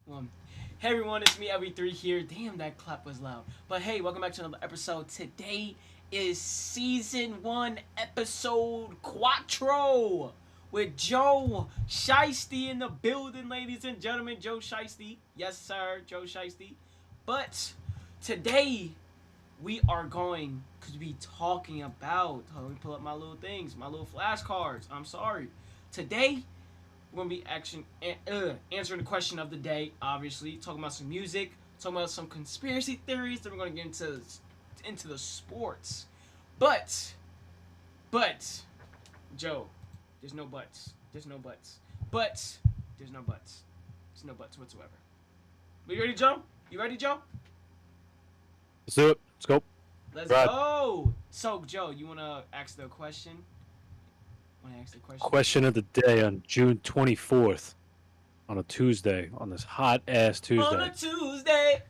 One. Hey everyone, it's me, LB3 here. Damn, that clap was loud. But hey, welcome back to another episode. Today is season 1, episode Quattro with Joe Shiesty in the building, ladies and gentlemen. Joe Shiesty. Yes, sir, Joe Shiesty. But today we are going to be talking about. Let me pull up my little things, my little flashcards. I'm sorry. Today we're gonna be answering the question of the day. Obviously, talking about some music, talking about some conspiracy theories. Then we're gonna get into the sports. But Joe, there's no buts. There's no buts. But there's no buts. There's no buts whatsoever. You ready, Joe? You ready, Joe? Let's do it. Let's go. Let's go. So, Joe, you wanna ask the question? Question of the day on June 24th, on a Tuesday, on this hot-ass Tuesday. On a Tuesday.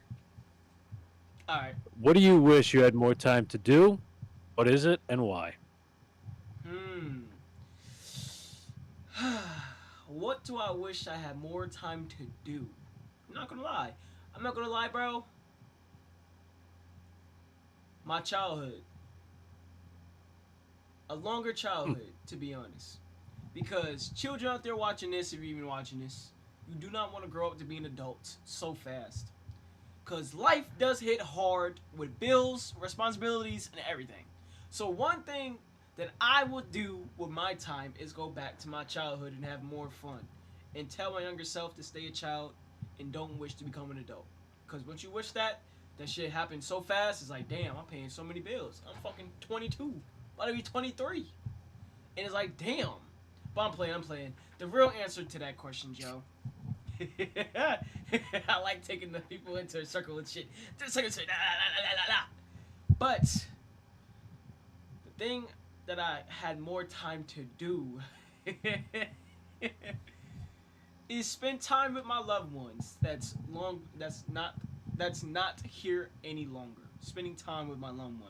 All right. What do you wish you had more time to do? What is it and why? What do I wish I had more time to do? I'm not gonna lie, bro. My childhood. A longer childhood, to be honest. Because children out there watching this, if you're even watching this, you do not want to grow up to be an adult so fast. Because life does hit hard with bills, responsibilities, and everything. So one thing that I would do with my time is go back to my childhood and have more fun. And tell my younger self to stay a child and don't wish to become an adult. Because once you wish that shit happens so fast, it's like, damn, I'm paying so many bills. I'm fucking 22. About to be 23. And it's like, damn. But I'm playing. The real answer to that question, Joe. I like taking the people into a circle and shit. But the thing that I had more time to do is spend time with my loved ones. That's not here any longer. Spending time with my loved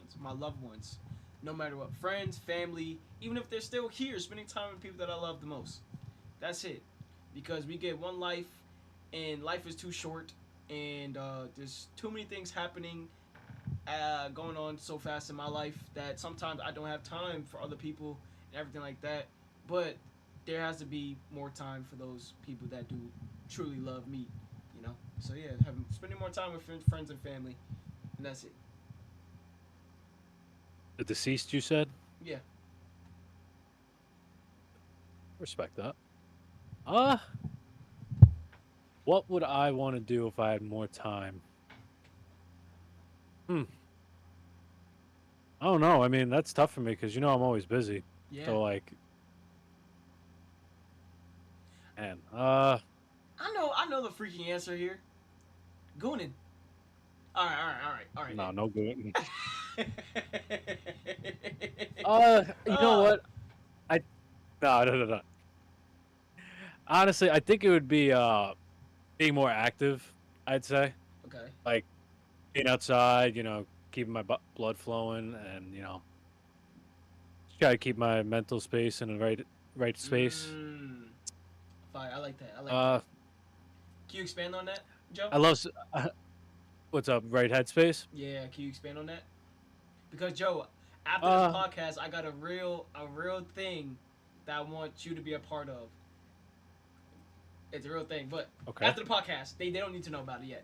ones. No matter what, friends, family, even if they're still here, spending time with people that I love the most. That's it. Because we get one life, and life is too short, and there's too many things happening, going on so fast in my life that sometimes I don't have time for other people and everything like that. But there has to be more time for those people that do truly love me, you know? So yeah, spending more time with friends and family, and that's it. The deceased, you said? Yeah. Respect that. What would I want to do if I had more time? I don't know. I mean, that's tough for me because I'm always busy. Yeah. So like, man. I know the freaking answer here. Goonin. All right. No good. You know what? No. Honestly, I think it would be being more active. I'd say. Okay. Like being outside, keeping my blood flowing, and just try to keep my mental space in the right space. Fine. I like that. Can you expand on that, Joe? I love. What's up? Right headspace. Yeah. Can you expand on that? Because Joe, after this podcast, I got a real thing that I want you to be a part of. It's a real thing, but after the podcast, they don't need to know about it yet.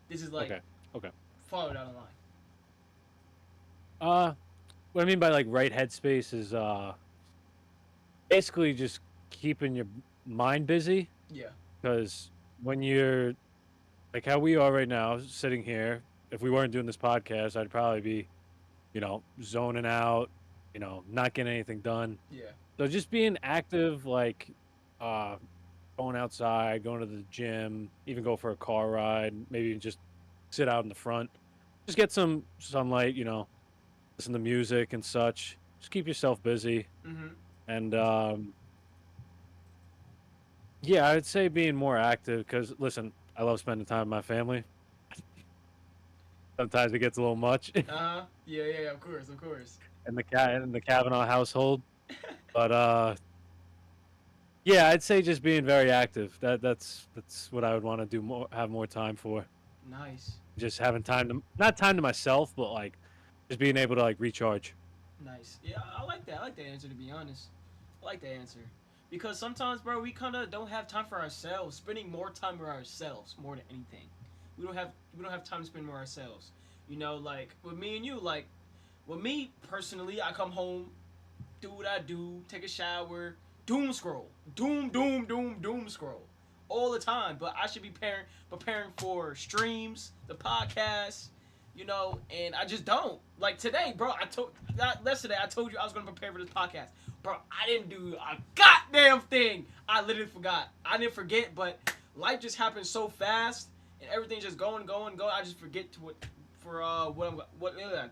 This is like okay. Farther down the line. What I mean by like right headspace is basically just keeping your mind busy. Yeah. Because when you're like how we are right now, sitting here, if we weren't doing this podcast, I'd probably be, zoning out, not getting anything done. Yeah. So just being active, like going outside, going to the gym, even go for a car ride, maybe just sit out in the front, just get some sunlight, listen to music and such. Just keep yourself busy. And yeah, I'd say being more active because, listen, I love spending time with my family. Sometimes it gets a little much. Yeah, of course. In the Kavanaugh household. But Yeah, I'd say just being very active. That's what I would want to do more, have more time for. Nice. Just having time to not time to myself, but like just being able to like recharge. Nice. Yeah, I like that. I like that answer, to be honest. I like that answer. Because sometimes, bro, we kind of don't have time for ourselves. Spending more time with ourselves more than anything. We don't have time to spend with ourselves. You know, like with me and you, like with me personally, I come home, do what I do, take a shower, doom scroll, doom scroll, all the time. But I should be preparing for streams, the podcast, you know, and I just don't. Like today, bro, yesterday I told you I was gonna prepare for this podcast, bro. I didn't do a goddamn thing. I literally forgot. I didn't forget, but life just happens so fast, and everything's just going. I just forget to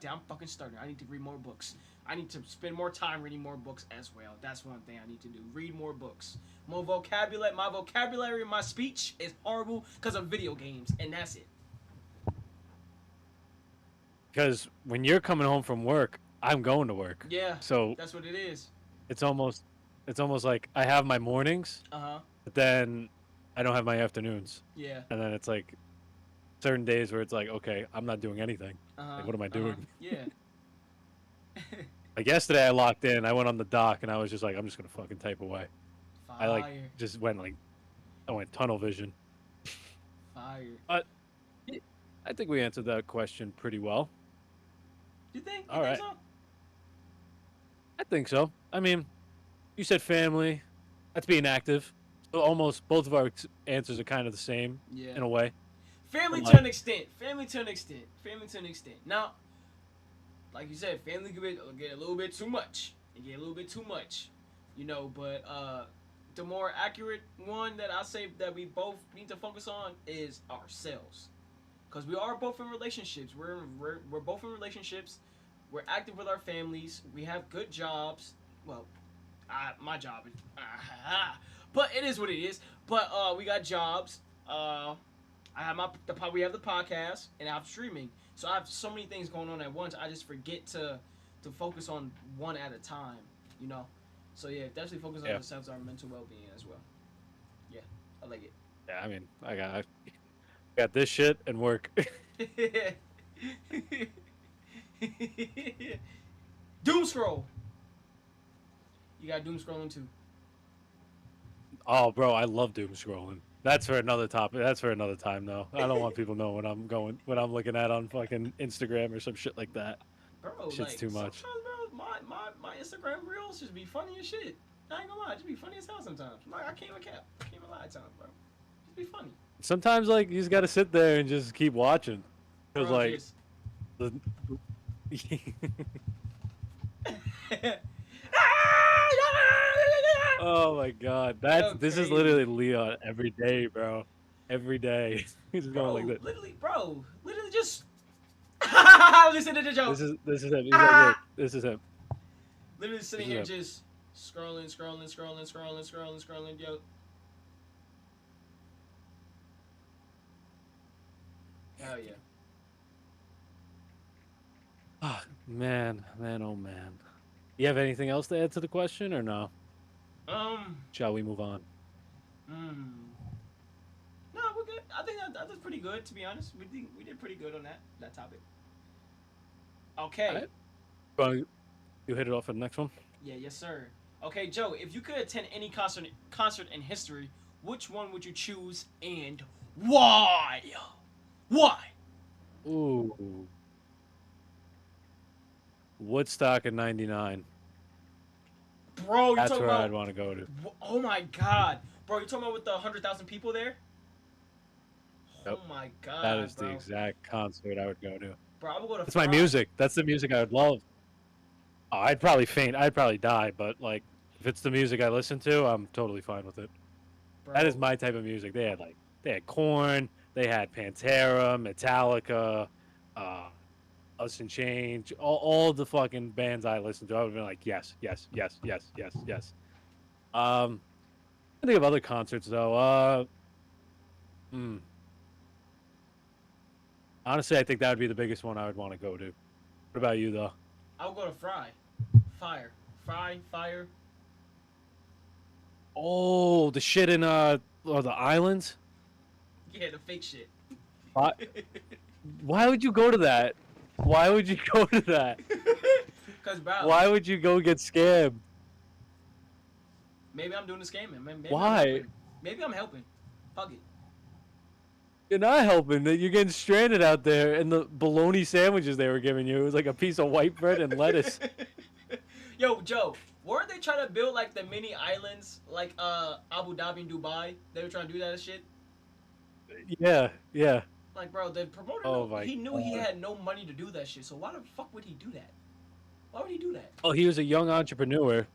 damn, I'm fucking starting. I need to read more books. I need to spend more time reading more books as well. That's one thing I need to do. Read more books. More vocabulary. My vocabulary and my speech is horrible because of video games, and that's it. Because when you're coming home from work, I'm going to work. Yeah, So that's what it is. it's almost like I have my mornings, Uh-huh. but then I don't have my afternoons. Yeah. And then it's like certain days where it's like, okay, I'm not doing anything. Uh-huh. Like, what am I doing? Yeah. Like yesterday, I locked in. I went on the dock, and I was just like, I'm just gonna fucking type away. Fire. I like just went like, I went tunnel vision. Fire. I think we answered that question pretty well. You think? All right. So? I think so. I mean, you said family. That's being active. So almost both of our answers are kind of the same in a way. Family But, to an extent. Family to an extent. Family to an extent. Now, like you said, family can get a little bit too much. It get a little bit too much, you know. But the more accurate one that I say that we both need to focus on is ourselves, because we are both in relationships. We're both in relationships. We're active with our families. We have good jobs. Well, my job is, but it is what it is. But we got jobs. I have we have the podcast, and I have streaming. So I have so many things going on at once. I just forget to focus on one at a time. You know. So yeah, definitely focus on ourselves, our mental well-being as well. Yeah, I like it. Yeah, I mean, I got this shit and work. Doom scroll. You got doom scrolling too. Oh, bro, I love doom scrolling. That's for another topic. That's for another time, though. I don't want people to know what I'm looking at on fucking Instagram or some shit like that. Bro, shit's like, too much. Bro, my Instagram reels just be funny as shit. I ain't gonna lie, just be funny as hell sometimes. Like, I can't even cap. I can't even lie at times, bro. Just be funny. Sometimes, like, you just gotta sit there and just keep watching. Cause, Bro, like, oh my god, this is literally Leon every day, bro. Every day, he's just going like this. Literally just. Listen to the joke. This is him. He's like, this is him. Literally sitting here just scrolling, yo. Hell yeah. Oh, man, oh man. You have anything else to add to the question or no? Shall we move on? No, we're good. I think that was pretty good, to be honest. We did pretty good on that topic. Okay. Right. You hit it off for the next one? Yeah, yes, sir. Okay, Joe, if you could attend any concert in history, which one would you choose and why? Why? Ooh. Woodstock in '99. Bro, that's where I'd want to go to. Oh my god, bro! You talking about with the 100,000 people there? Yep. Oh my god, that is the exact concert I would go to. Bro, I would go to. That's my music. That's the music I would love. Oh, I'd probably faint. I'd probably die. But like, if it's the music I listen to, I'm totally fine with it. Bro. That is my type of music. They had Korn. They had Pantera, Metallica, Us in Change, all the fucking bands I listened to. I would have been like, yes. I think of other concerts though. Honestly, I think that would be the biggest one I would want to go to. What about you though? I would go to Fire. Oh, the shit in or the islands. Yeah, the fake shit. Why? Why would you go to that? Why would you go to that? Cause bro, Why would you go get scammed? maybe I'm doing the scamming. Maybe I'm Why? helping. Maybe I'm helping. Fuck it. You're not helping. That you're getting stranded out there, and the bologna sandwiches they were giving you, it was like a piece of white bread and lettuce. Yo, Joe, weren't they trying to build like the mini islands like Abu Dhabi and Dubai? They were trying to do that shit. Yeah, yeah. Like, bro, the promoter, Oh my he knew he God. had no money to do that shit. So why the fuck would he do that? Why would he do that? Well, he was a young entrepreneur,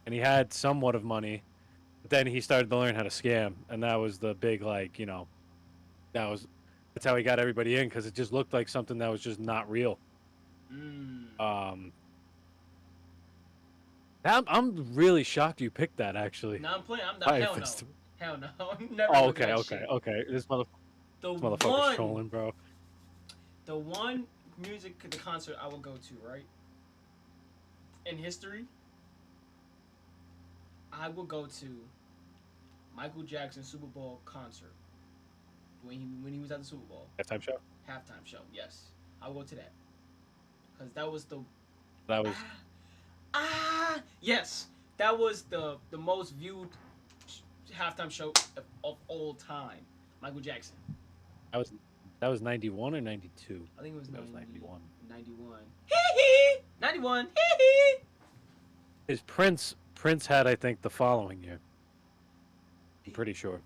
and he had somewhat of money. But then he started to learn how to scam, and that was the big that's how he got everybody in because it just looked like something that was just not real. Mm. I'm really shocked you picked that actually. No, I'm playing. I'm not. Fire Hell no. Festival. Hell no. I'm never. Oh, looking okay, at okay, shit. okay. This The motherfucker's one, trolling, bro. the one the concert I will go to, right? In history, I will go to Michael Jackson Super Bowl concert when he was at the Super Bowl Halftime show. halftime show. Yes, I'll go to that because that was the That was yes, that was the most viewed halftime show of all time. Michael Jackson. that was 91 or 92. I think it was, That was 91. 91. Hee hee. 91. Hee hee. His Prince had I think the following year. I'm pretty sure.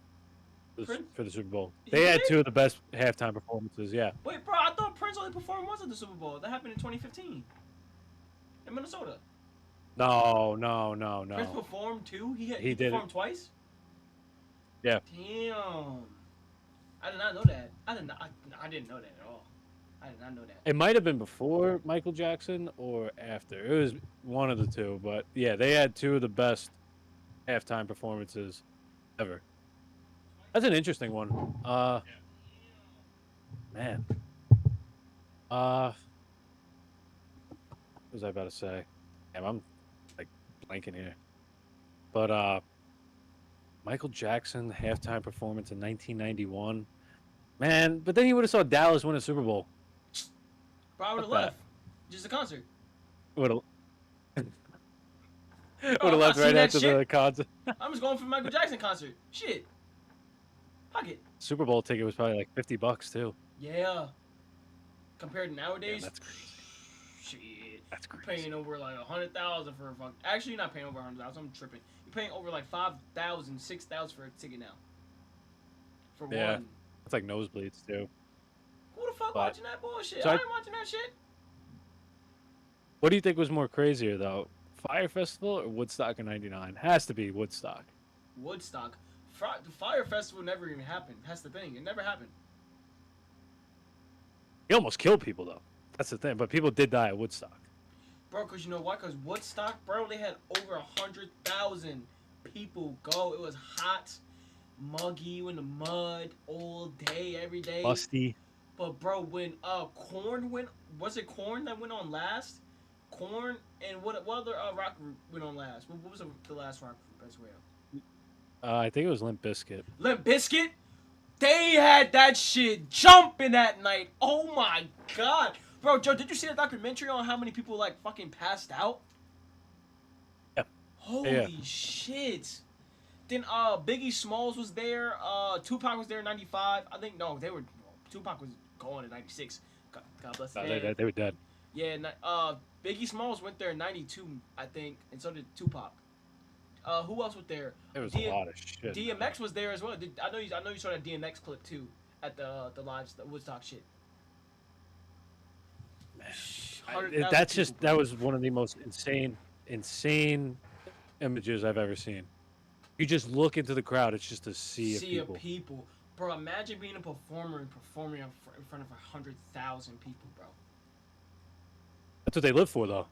Prince? For the Super Bowl. He They had did? two of the best halftime performances. Yeah. Wait, bro, I thought Prince only performed once at the Super Bowl. That happened in 2015 in Minnesota. No. Prince performed too. He He did it. performed twice. Yeah. Damn. I did not know that. I didn't know that at all. I did not know that. It might have been before Michael Jackson or after. It was one of the two, but yeah, they had two of the best halftime performances ever. That's an interesting one. Man. What was I about to say? Damn, I'm like blanking here. But Michael Jackson halftime performance in 1991. Man, but then he would have saw Dallas win a Super Bowl. Bro, I would have Fuck that. left. Just a concert. Would have I left seen right that after shit. the concert. I'm just going for the Michael Jackson concert. Shit. Fuck it. Super Bowl ticket was probably like $50 too. Yeah. Compared to Damn, nowadays. that's crazy. Shit. That's You're crazy. paying over like 100,000 for a fuck. Actually, you're not paying over 100,000. I'm tripping. You're paying over like 5,000, 6,000 for a ticket now. For Yeah. one. It's like nosebleeds too. Who the fuck But- watching that bullshit? So I I- ain't watching that shit. What do you think was more crazier though? Fire Festival or Woodstock in '99? Has to be Woodstock. Woodstock. The Fire Festival never even happened. That's the thing. It never happened. He almost killed people though. That's the thing. But people did die at Woodstock. Bro, because you know why? Because Woodstock, bro, they had over 100,000 people go. It was hot, muggy, you in the mud all day, every day. Musty. But, bro, when Korn went, was it Korn that went on last? Korn and what other rock group went on last? What was the last rock group as well? I think it was Limp Bizkit. Limp Bizkit? They had that shit jumping that night. Oh my god. Bro, Joe, did you see the documentary on how many people like fucking passed out? Yeah. Holy Yeah. shit. Then Biggie Smalls was there, Tupac was there in 95. I think Tupac was going in 96. God bless his head. They were dead. Yeah, Biggie Smalls went there in 92, I think, and so did Tupac. Who else was there? There was a lot of shit. DMX was there as well. I know you saw that DMX clip too at the Woodstock shit. Man, 100,000 that's just people, that bro. was one of the most insane images I've ever seen. You just look into the crowd; it's just a sea of people. Bro, imagine being a performer and performing in front of 100,000 people, bro. That's what they live for, though.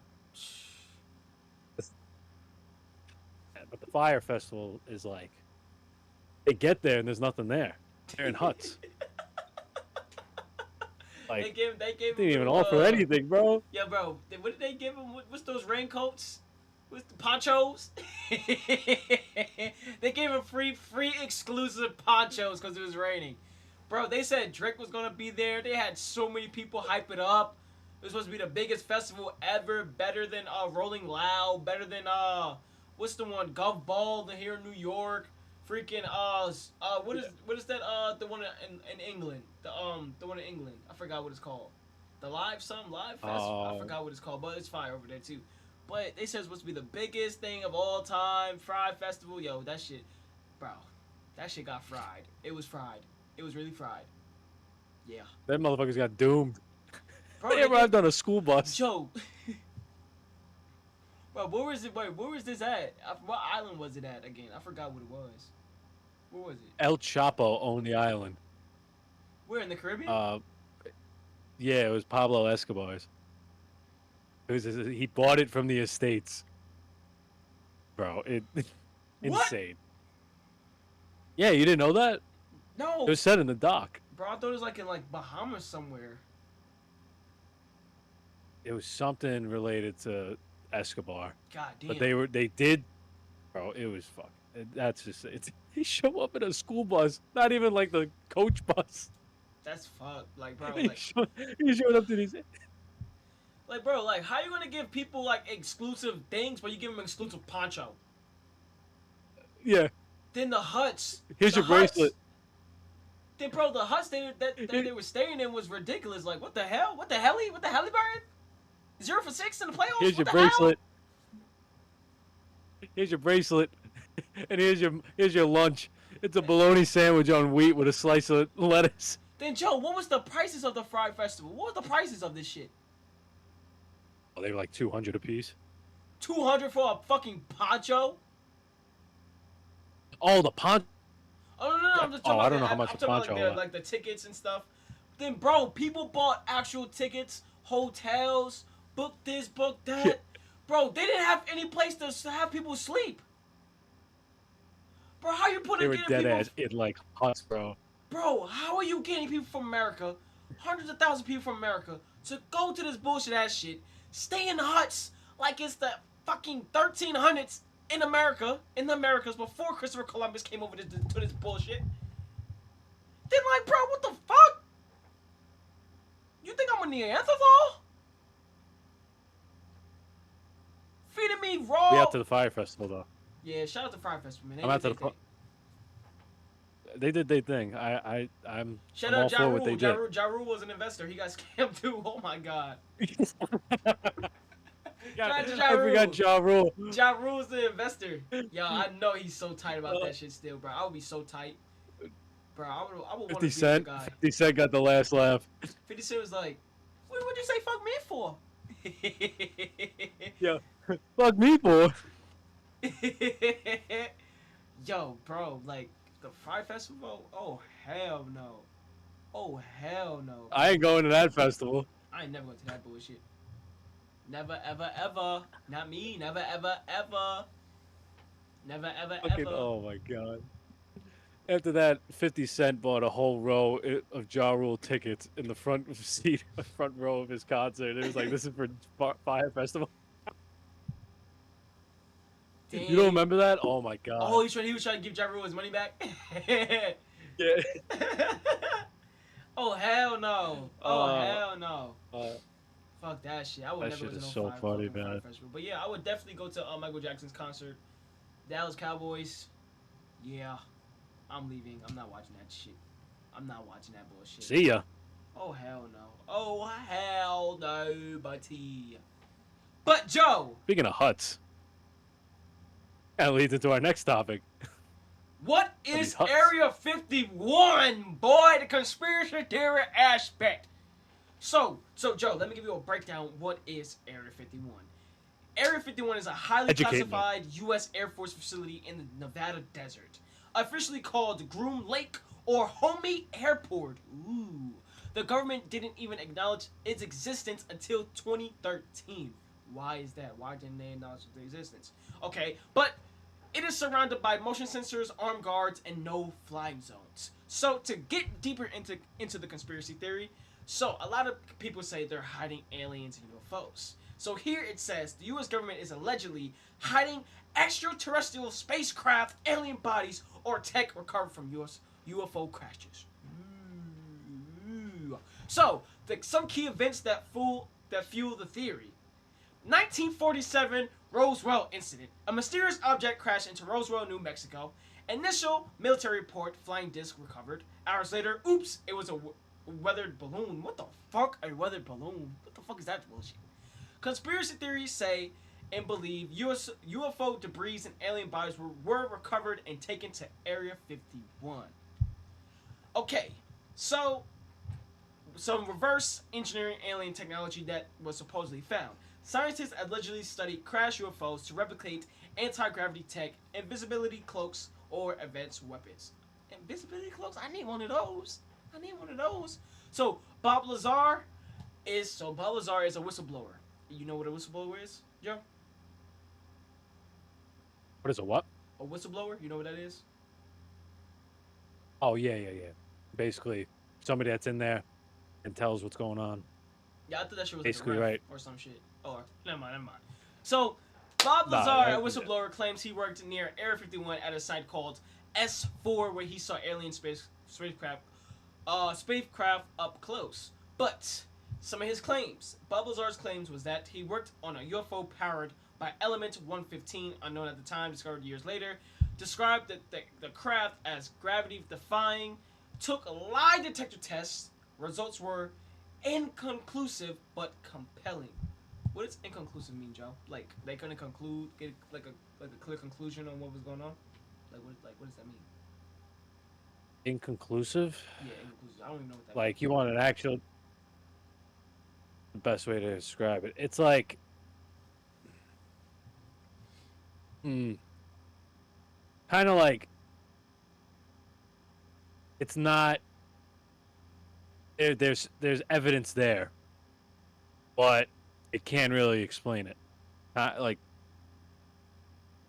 But the Fire Festival is like, they get there and there's nothing there. They're in huts. They Like, gave they didn't even offer anything, bro. Yeah, bro. What did they give him? What's those raincoats? With the ponchos. They gave him free exclusive ponchos because it was raining. Bro, they said Drake was gonna be there. They had so many people hype it up. It was supposed to be the biggest festival ever. Better than Rolling Loud. Better than what's the one? Gov Ball here in New York. Freaking what is that the one in England? The one in England. I forgot what it's called. The Live Fest. I forgot what it's called, but it's fire over there too. But they said it's supposed to be the biggest thing of all time. Fried Festival. Yo, that shit, bro. That shit got fried. It was fried. It was really fried. Yeah. That motherfuckers got doomed. Bro, they arrived on a school bus. Joe. Bro, where was it? Wait, where was this at? What island was it at again? I forgot what it was. Where was it? El Chapo owned the island. Where, in the Caribbean? Yeah, it was Pablo Escobar's. He bought it from the estates. Bro, insane. Yeah, you didn't know that? No. It was said in the doc. Bro, I thought it was like in Bahamas somewhere. It was something related to Escobar. God damn. But they did, bro. It was fuck. That's just it. He showed up in a school bus, not even like the coach bus. That's fucked. Like, bro, he showed up to these. Like, bro, like, how you gonna give people like exclusive things, but you give them exclusive poncho? Yeah. Then the huts. Here's your bracelet. Then, bro, the huts that they were staying in was ridiculous. Like, what the hell? What the helly? What the helly bird? 0 for 6 in the playoffs? Here's your bracelet. Here's your bracelet. And here's your lunch. It's a bologna sandwich on wheat with a slice of lettuce. Then, Joe, what was the prices of the Fried Festival? What were the prices of this shit? Oh, they were like $200 a piece. 200 for a fucking poncho? Oh, the poncho. Oh, no. I'm just talking about I don't know how much the poncho was. Like the tickets and stuff. Then, bro, people bought actual tickets, hotels, book this, book that. Bro, they didn't have any place to have people sleep. Bro, how you putting They were dead people... ass in like huts, bro. Bro, how are you getting people from America, hundreds of thousands of people from America, to go to this bullshit ass shit, stay in huts like it's the fucking 1300s in the Americas before Christopher Columbus came over to this bullshit? Then, like, bro, what the fuck? You think I'm a Neanderthal? Feeding me raw. We out to the Fire Festival though. Yeah, shout out to Fire Festival, man. I'm out to the. They did their thing. I'm shout I'm out all for what they did. Ja Rule was an investor. He got scammed too. Oh my god. I forgot Ja Rule. Ja Rule's the investor. Yo, I know he's so tight about that shit still, bro. I would be so tight. Bro, I would want to be the guy. 50 Cent got the last laugh. 50 Cent was like, what'd you say fuck me for? Yeah. Fuck me for. Yo, bro, like, the Fire Festival? Oh, hell no. Oh, hell no. I ain't going to that festival. I ain't never going to that bullshit. Never, ever, ever. Not me. Never, ever, ever. Never, ever, Fucking, ever. oh, my God. After that, 50 Cent bought a whole row of Ja Rule tickets in the front row of his concert. It was like, this is for Fire Festival. Damn. You don't remember that? Oh, my God. Oh, he was trying to give Ja Rule his money back? Yeah. Oh, hell no. Oh, hell no. Fuck that shit. I would that never shit go is to no so funny, man. Fire Festival. But yeah, I would definitely go to Michael Jackson's concert. Dallas Cowboys. Yeah. I'm leaving. I'm not watching that shit. I'm not watching that bullshit. See ya. Oh, hell no. Oh, hell no, buddy. But, Joe. Speaking of huts, that leads into our next topic. What is Area 51, boy? The conspiracy theory aspect. So, Joe, let me give you a breakdown. What is Area 51? Area 51 is a highly classified U.S. Air Force facility in the Nevada desert, officially called Groom Lake or Homey Airport. Ooh. The government didn't even acknowledge its existence until 2013. Why is that? Why didn't they acknowledge its existence? Okay, but it is surrounded by motion sensors, armed guards, and no flying zones. So to get deeper into the conspiracy theory, so a lot of people say they're hiding aliens and UFOs. So here it says the U.S. government is allegedly hiding extraterrestrial spacecraft, alien bodies, or tech recovered from U.S. UFO crashes. So, some key events that fuel the theory. 1947 Roswell incident. A mysterious object crashed into Roswell, New Mexico. Initial military report: flying disc recovered. Hours later, oops, it was a weathered balloon. What the fuck? A weathered balloon? What the fuck is that bullshit? Conspiracy theories say and believe UFO debris and alien bodies were recovered and taken to Area 51. Okay, so some reverse engineering alien technology that was supposedly found. Scientists allegedly studied crash UFOs to replicate anti-gravity tech, invisibility cloaks, or advanced weapons. Invisibility cloaks? I need one of those. So Bob Lazar is a whistleblower. You know what a whistleblower is, Joe? What is a what? A whistleblower? You know what that is? Oh, yeah. Basically, somebody that's in there and tells what's going on. Yeah, I thought that shit was basically like a ref right or some shit. Oh, never mind. So, Bob Lazar, a whistleblower, claims he worked near Area 51 at a site called S4, where he saw alien spacecraft up close. But some of his claims, Bob Lazar's claims, was that he worked on a UFO powered by Element 115, unknown at the time, discovered years later. Described the craft as gravity-defying. Took lie detector tests. Results were inconclusive but compelling. What does inconclusive mean, Joe? Like they couldn't get like a clear conclusion on what was going on? Like what does that mean? Inconclusive? Yeah, inconclusive. I don't even know what that Like means. you want an actual the best way to describe it. It's like kind of like it's not there's evidence there, but it can't really explain it. Not like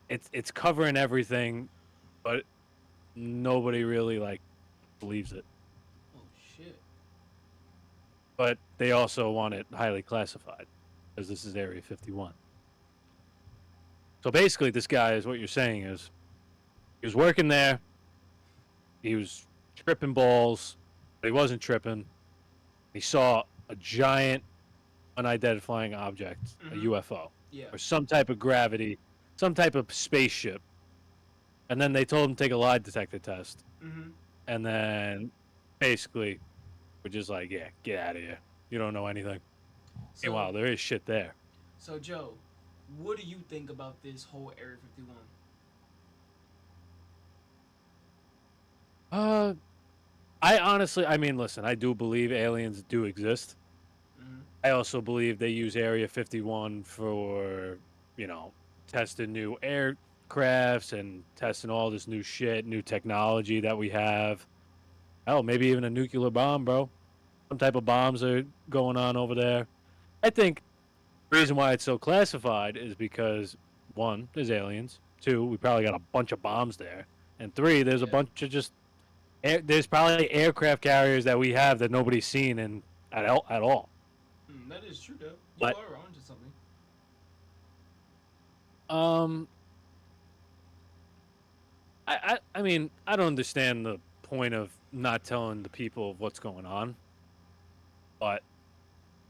it's covering everything, but nobody really like believes it. Oh shit. But they also want it highly classified because this is Area 51. So basically, this guy is what you're saying is he was working there. He was tripping balls, but he wasn't tripping. He saw a giant unidentifying object, a UFO, Yeah. or some type of gravity, some type of spaceship. And then they told him to take a lie detector test. And then basically, we're just like, yeah, get out of here. You don't know anything. So, Meanwhile, there is shit there. So Joe, what do you think about this whole Area 51? I honestly, I mean, listen, I do believe aliens do exist. I also believe they use Area 51 for, testing new aircrafts and testing all this new shit, new technology that we have. Hell, maybe even a nuclear bomb, bro. Some type of bombs are going on over there. I think the reason why it's so classified is because, one, there's aliens. Two, we probably got a bunch of bombs there. And three, there's a bunch of just there's probably aircraft carriers that we have that nobody's seen at all. That is true, though. But, are onto something. I mean, I don't understand the point of not telling the people of what's going on. But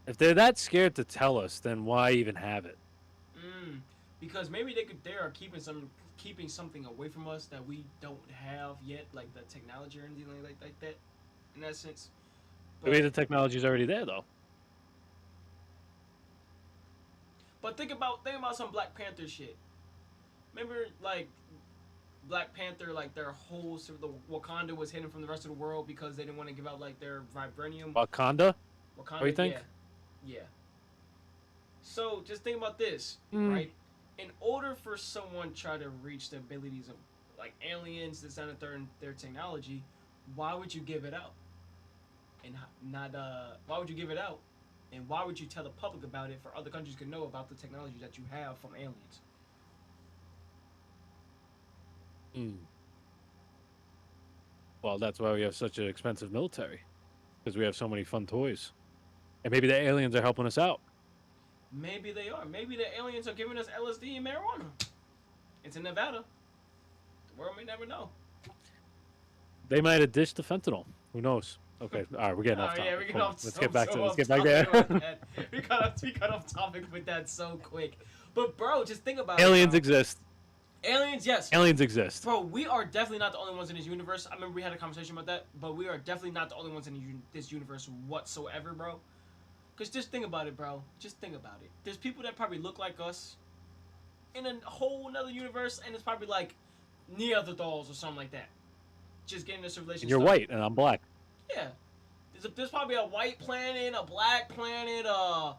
if they're that scared to tell us, then why even have it? Because maybe they are keeping something away from us that we don't have yet, like the technology or anything like that. In that sense. But maybe the technology's already there, though. But think about some Black Panther shit. Remember, like Black Panther, like their whole the Wakanda was hidden from the rest of the world because they didn't want to give out like their vibranium. Wakanda? What do you think? Yeah. So just think about this, right? In order for someone to try to reach the abilities of like aliens, this and their technology, why would you give it out? And why would you give it out? And why would you tell the public about it for other countries to know about the technology that you have from aliens? Well, that's why we have such an expensive military. Because we have so many fun toys. And maybe the aliens are helping us out. Maybe they are. Maybe the aliens are giving us LSD and marijuana. It's in Nevada. The world may never know. They might have dished the fentanyl. Who knows? Okay, all right, we're getting off Oh yeah, topic. we get Hold on. off. Let's So, get back so to let's off get back topic there. with that. We got off topic with that so quick. But bro, just think about Aliens it. exist. Aliens, yes. Aliens exist. Bro, we are definitely not the only ones in this universe. I remember we had a conversation about that, but we are definitely not the only ones in this universe whatsoever, bro. Cause just think about it, bro. Just think about it. There's people that probably look like us in a whole another universe, and it's probably like Neanderthals or something like that. Just getting this civilization. And you're started. white, and I'm black. Yeah. There's probably a white planet, a black planet, a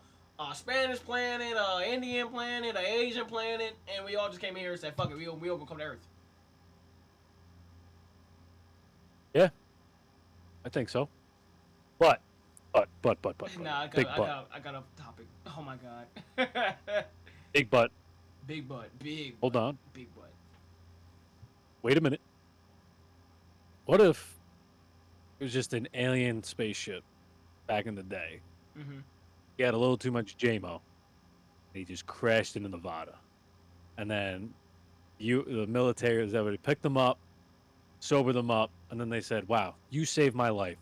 Spanish planet, a Indian planet, a Asian planet, and we all just came here and said, "Fuck it, we all gonna come to Earth." Yeah, I think so. But, Nah, I big got a topic. Oh my god. big butt. Big butt, big. Hold butt, on. Big butt. Wait a minute. What if it was just an alien spaceship back in the day? Mm-hmm. He had a little too much JMO. And he just crashed into Nevada. And then the military was able to pick them up, sober them up, and then they said, "Wow, you saved my life.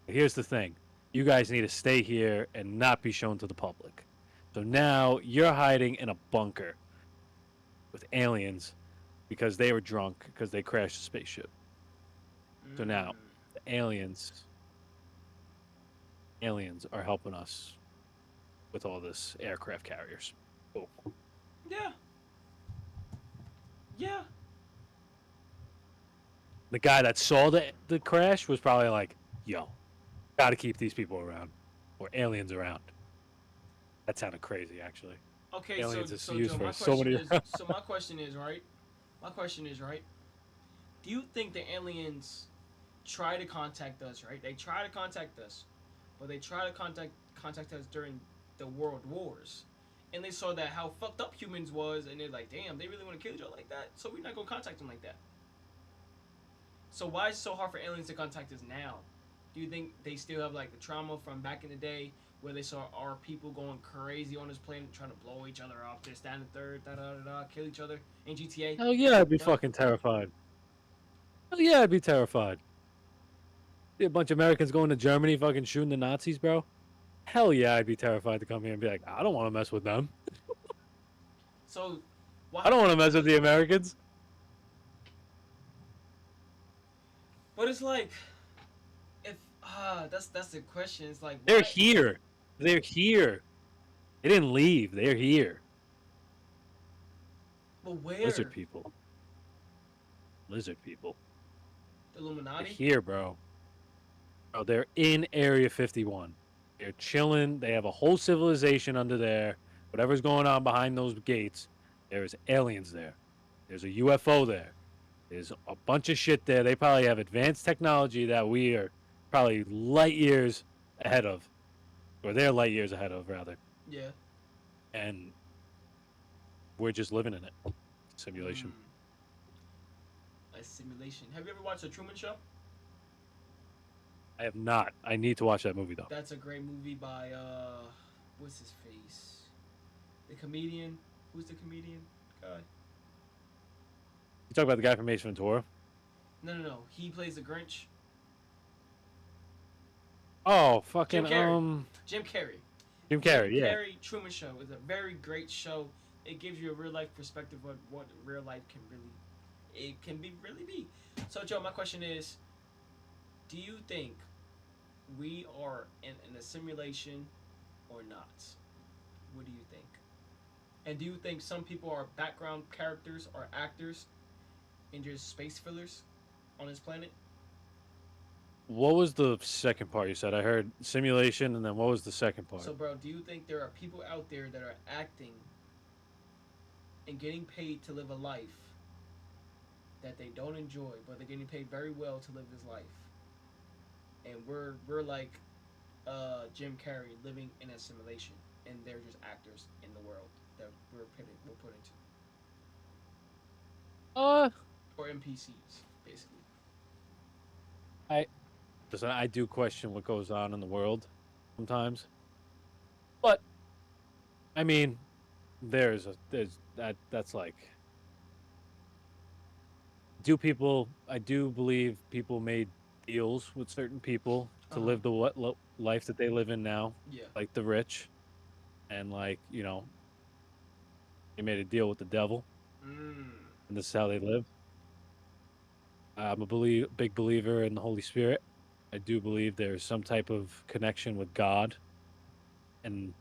But here's the thing. You guys need to stay here and not be shown to the public. So now you're hiding in a bunker with aliens because they were drunk because they crashed a spaceship. So now the aliens are helping us with all this aircraft carriers." Oh. Yeah. Yeah. The guy that saw the crash was probably like, "Yo, gotta keep these people around, or aliens around." That sounded crazy, actually. Okay, Aliens is so used Joe, for my so question many- is, so my question is, right? My question is, right? Do you think the aliens try to contact us, right? They try to contact us, but they try to contact us during the world wars. And they saw that how fucked up humans was, and they're like, damn, they really want to kill each other like that, so we're not gonna contact them like that. So why is it so hard for aliens to contact us now? Do you think they still have like the trauma from back in the day where they saw our people going crazy on this planet trying to blow each other up, this, that, and the third, kill each other in GTA? Hell yeah, I'd be No? fucking terrified. Hell yeah, I'd be terrified. See a bunch of Americans going to Germany fucking shooting the Nazis, bro. Hell yeah, I'd be terrified to come here and be like, I don't want to mess with them. So, why? I don't want to mess with the Americans. But it's like, if that's the question. It's like They're why- here. They're here. They didn't leave. They're here. But where? Lizard people. Lizard people. The They're Illuminati. here, bro. Bro, they're in Area 51. They're chilling. They have a whole civilization under there. Whatever's going on behind those gates, there's aliens there. There's a UFO there. There's a bunch of shit there. They probably have advanced technology that we are probably light years ahead of. Or they're light years ahead of, rather. Yeah. And we're just living in it. Simulation. A simulation. Have you ever watched The Truman Show? I have not. I need to watch that movie, though. That's a great movie by what's his face? The comedian. Who's the comedian guy? You talk about the guy from Ace Ventura? No. He plays the Grinch. Oh, fucking, Jim Carrey. Jim Carrey. Jim Carrey, yeah. Carrey Truman Show is a very great show. It gives you a real life perspective of what real life can really be. So Joe, my question is, do you think we are in a simulation or not? What do you think? And do you think some people are background characters or actors and just space fillers on this planet? What was the second part you said? I heard simulation, and then what was the second part? So, bro, do you think there are people out there that are acting and getting paid to live a life that they don't enjoy, but they're getting paid very well to live this life? And we're like Jim Carrey living in a simulation, and they're just actors in the world that we're put into, or NPCs, basically. Listen, I do question what goes on in the world sometimes. But I mean, there's that's like, I do believe people made deals with certain people to Uh-huh. live the life that they live in now, Yeah. like the rich, and like, they made a deal with the devil, Mm. and this is how they live. I'm a big believer in the Holy Spirit. I do believe there's some type of connection with God and,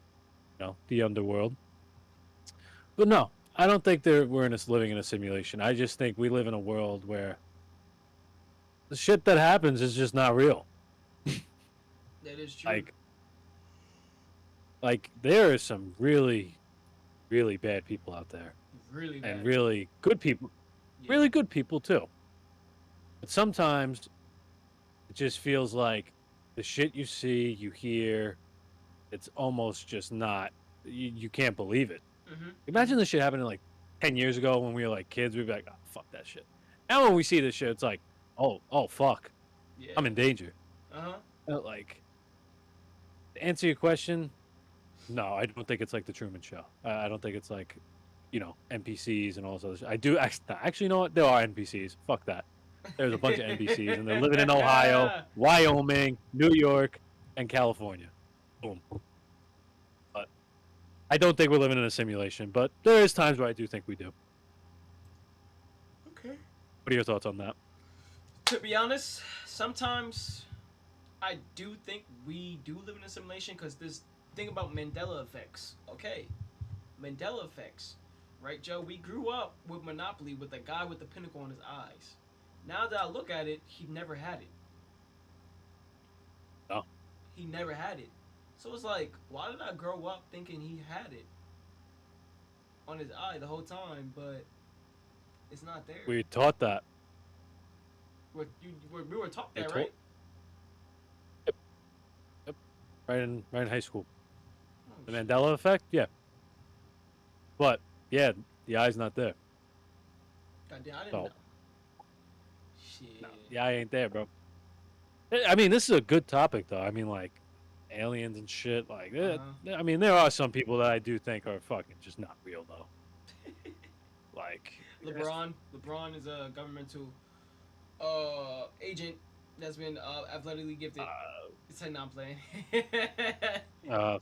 the underworld. But no, I don't think we're living in a simulation. I just think we live in a world where the shit that happens is just not real. That is true. Like, there are some really, really bad people out there, Really and bad people. Yeah. really good people too. But sometimes it just feels like the shit you see, you hear, it's almost just not. You can't believe it. Mhm. Imagine Mhm. this shit happening like 10 years ago when we were like kids. We'd be like, "Oh, fuck that shit." Now when we see this shit, it's like, "Oh, fuck, Yeah. I'm in danger." Uh huh. Like, to answer your question, no, I don't think it's like the Truman Show. I don't think it's like, NPCs and all this other shit. I do actually, you know what? There are NPCs. Fuck that. There's a bunch of NPCs, and they're living in Ohio, Wyoming, New York, and California. Boom. But I don't think we're living in a simulation. But there is times where I do think we do. Okay. What are your thoughts on that? To be honest, sometimes I do think we do live in a simulation because this thing about Mandela effects. Okay, Mandela effects, right, Joe? We grew up with Monopoly with a guy with the pinnacle on his eyes. Now that I look at it, he never had it. No. He never had it. So it's like, why did I grow up thinking he had it on his eye the whole time, but it's not there? We taught that. We were taught They that, taught. right? Yep. Yep. Right in high school. Oh The shit. Mandela effect, yeah. But yeah, the eye's not there. Goddamn, I didn't know. So Shit. no, the eye ain't there, bro. I mean, this is a good topic though. I mean, like aliens and shit. Like, Uh huh. I mean, there are some people that I do think are fucking just not real though. Like, LeBron is a governmental agent that's been athletically gifted. It's like not playing.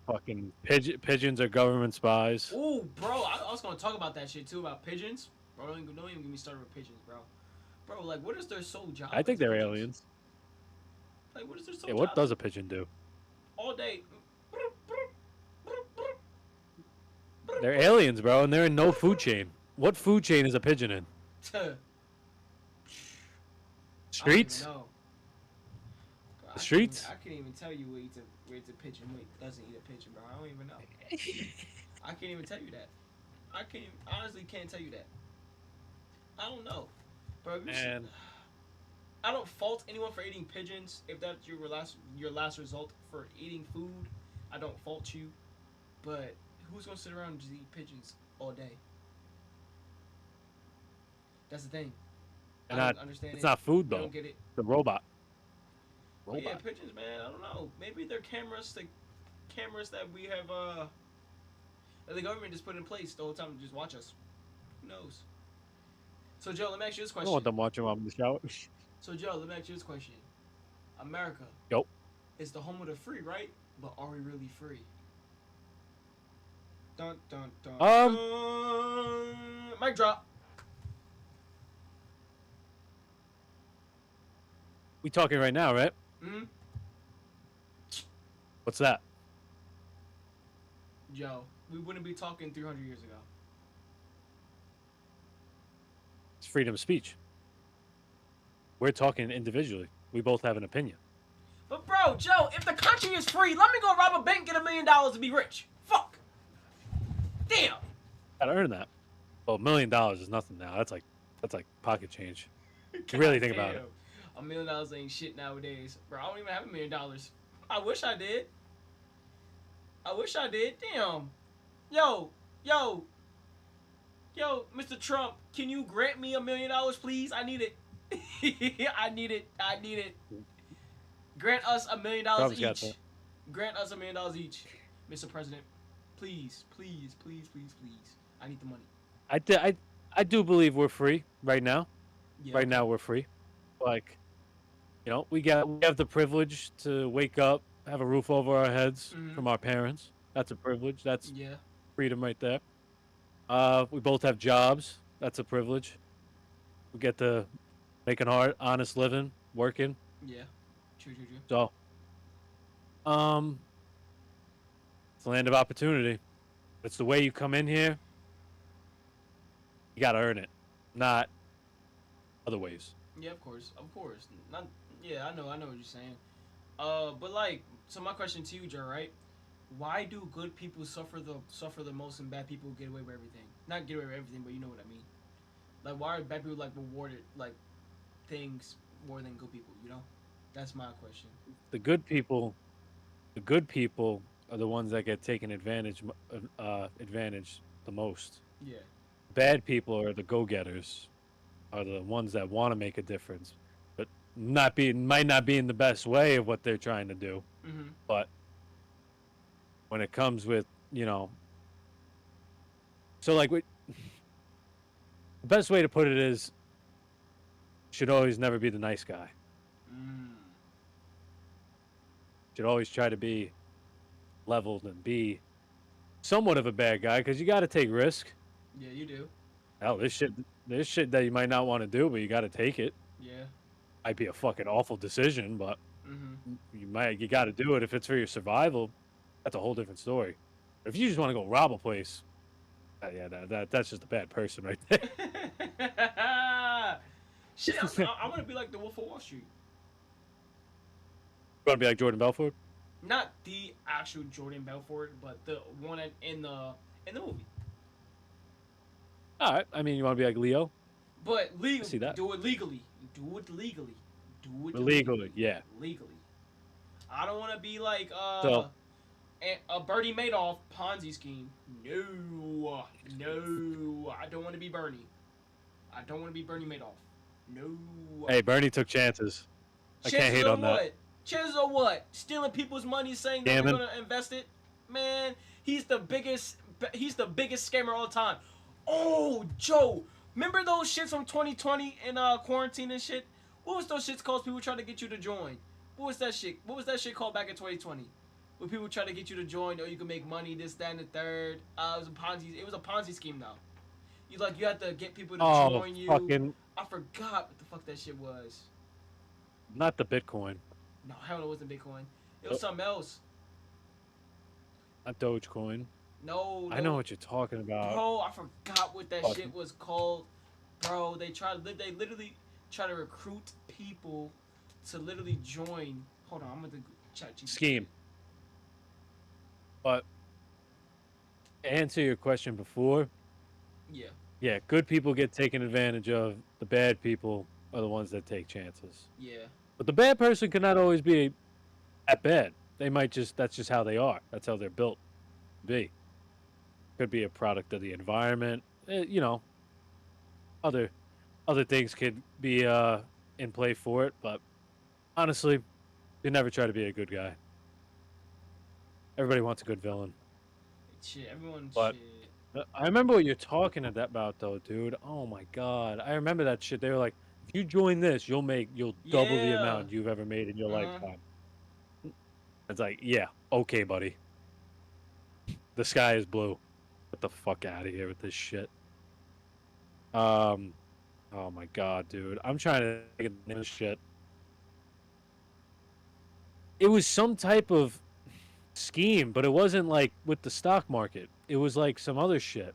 fucking pigeons are government spies. Ooh, bro, I was gonna talk about that shit too about pigeons. Bro, don't even get me started with pigeons, bro. Bro, like, what is their sole job I as think they're pigeons? aliens. Like, what is their sole Yeah, what job? does a pigeon do? All day. They're aliens, bro, and they're in no food chain. What food chain is a pigeon in? I don't even Streets? know. Bro, The streets? I can't even tell you where eats a pigeon. Wait, doesn't eat a pigeon, bro. I don't even know. I can't even tell you that. Honestly can't tell you that. I don't know, bro. And I don't fault anyone for eating pigeons. If that's your last result for eating food, I don't fault you. But who's gonna sit around and just eat pigeons all day? That's the thing. I not, don't understand it's it. not food I though. don't get it. The robot. But yeah, Robot. pigeons, man. I don't know. Maybe they're cameras. The cameras that we have. That the government just put in place the whole time to just watch us. Who knows? So Joe, let me ask you this I don't question. want them watching while I'm in the shower. So Joe, let me ask you this question. America Yo. is the home of the free, right? But are we really free? Dun dun dun. Um, Dun. Mic drop. we talking right now, right? Hmm. What's that? Joe, we wouldn't be talking 300 years ago. It's freedom of speech. We're talking individually. We both have an opinion. But bro, Joe, if the country is free, let me go rob a bank, get $1 million to be rich. Fuck. Damn. Gotta earn that. Well, $1 million is nothing now. That's like pocket change. You really think about it. $1 million ain't shit nowadays, bro. I don't even have $1 million. I wish I did. Damn. Yo, Mr. Trump, can you grant me $1 million, please? I need it. I need it. Grant us $1 million Trump's got each. that. Grant us $1 million each, Mr. President. Please, please, please, please, please. I need the money. I do believe we're free right now. Yeah. Right Okay. now we're free. Like, we have the privilege to wake up, have a roof over our heads Mhm. from our parents. That's a privilege. That's Yeah. freedom right there. We both have jobs. That's a privilege. We get to make an honest living, working. Yeah. True. True. True. So, um, it's the land of opportunity. It's the way you come in here. You got to earn it, not other ways. Yeah. Of course. Of course. Not. Yeah. I know. I know what you're saying. But like, so my question to you, Joe, right? Why do good people suffer the most and bad people get away with everything? Not get away with everything, but you know what I mean. Like, why are bad people like rewarded like things more than good people? You know, that's my question. The good people, the good people are the ones that get taken advantage the most. Yeah. Bad people are the go-getters, are the ones that want to make a difference, but might not be in the best way of what they're trying to do. Mhm. But when it comes with, so like the best way to put it is, should always never be the nice guy. Mm. Should always try to be leveled and be somewhat of a bad guy because you got to take risk. Yeah, you do. Hell, this shit that you might not want to do, but you got to take it. Yeah. Might be a fucking awful decision, but Mhm. you got to do it if it's for your survival. That's a whole different story. If you just want to go rob a place, yeah, that's just a bad person right there. Shit, I'm gonna be like the Wolf of Wall Street. You want to be like Jordan Belfort? Not the actual Jordan Belfort, but the one in the movie. All right. I mean, you want to be like Leo? But I see that. do it legally. Do it legally. Do it Legally, yeah. legally. I don't want to be like So a Bernie Madoff Ponzi scheme. No, no, I don't want to be Bernie. I don't want to be Bernie Madoff. No. hey, Bernie took chances. I can't Chances hate of on that. what? Chances of what? Stealing people's money, saying that they're Scamming. gonna invest it. Man, he's the biggest. He's the biggest scammer all the time. Oh, Joe, remember those shits from 2020 in quarantine and shit? What was those shits called? People trying to get you to join. What was that shit? What was that shit called back in 2020? Where people try to get you to join, or you can make money, this, that, and the third. It was a Ponzi. It was a Ponzi scheme now. You had to get people to Oh, join you. fucking I forgot what the fuck that shit was. not the Bitcoin, No, hell, it wasn't Bitcoin. It was Oh. something else. not Dogecoin. No, I know what you're talking about. bro. I forgot what that Fuck. shit was called, bro. They literally try to recruit people to literally join. Hold on, I'm gonna chat GPT. Scheme. But to answer your question before, Yeah, yeah, good people get taken advantage of. The bad people are the ones that take chances. yeah, But the bad person cannot always be that bad. They might that's just how they are. That's how they're built to be. Could be a product of the environment. Other other things could be in play for it. But honestly, you never try to be a good guy. Everybody wants a good villain. shit. Everyone, But shit. I remember what you're talking about, though, dude. Oh my god, I remember that shit. They were like, if you join this, you'll double the Yeah. amount you've ever made in your Uh-huh. lifetime. It's like, yeah, okay, buddy. The sky is blue. Get the fuck out of here with this shit. Oh my god, dude. I'm trying to think of the name of this shit. It was some type of scheme, but it wasn't like with the stock market. It was like some other shit.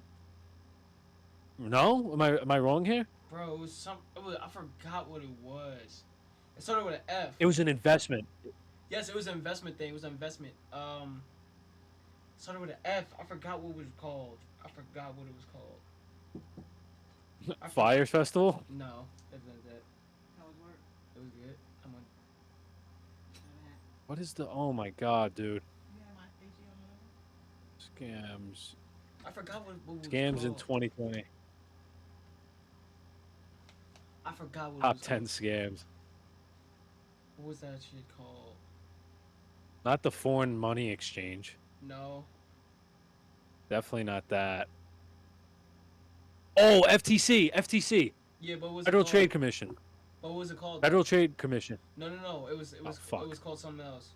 No? Am I wrong here? Bro, it was some. I forgot what it was. It started with an F. It was an investment. Yes, it was an investment thing. It was an investment. Started with an F. I forgot what it was called. I forgot what it was called. Fire Festival? No, that's not that. How it work? It was good. I'm on. What is the oh my god, dude. You have my AG on the Scams. I forgot what it was Scams in called. 2020. I forgot what it Top was 10 called. scams. What was that shit called? Not the foreign money exchange. No. Definitely not that. Oh, FTC, Yeah, but what was it Federal called? Trade Commission. What was it called? Federal Trade Commission. No. Oh, It fuck. was called something else.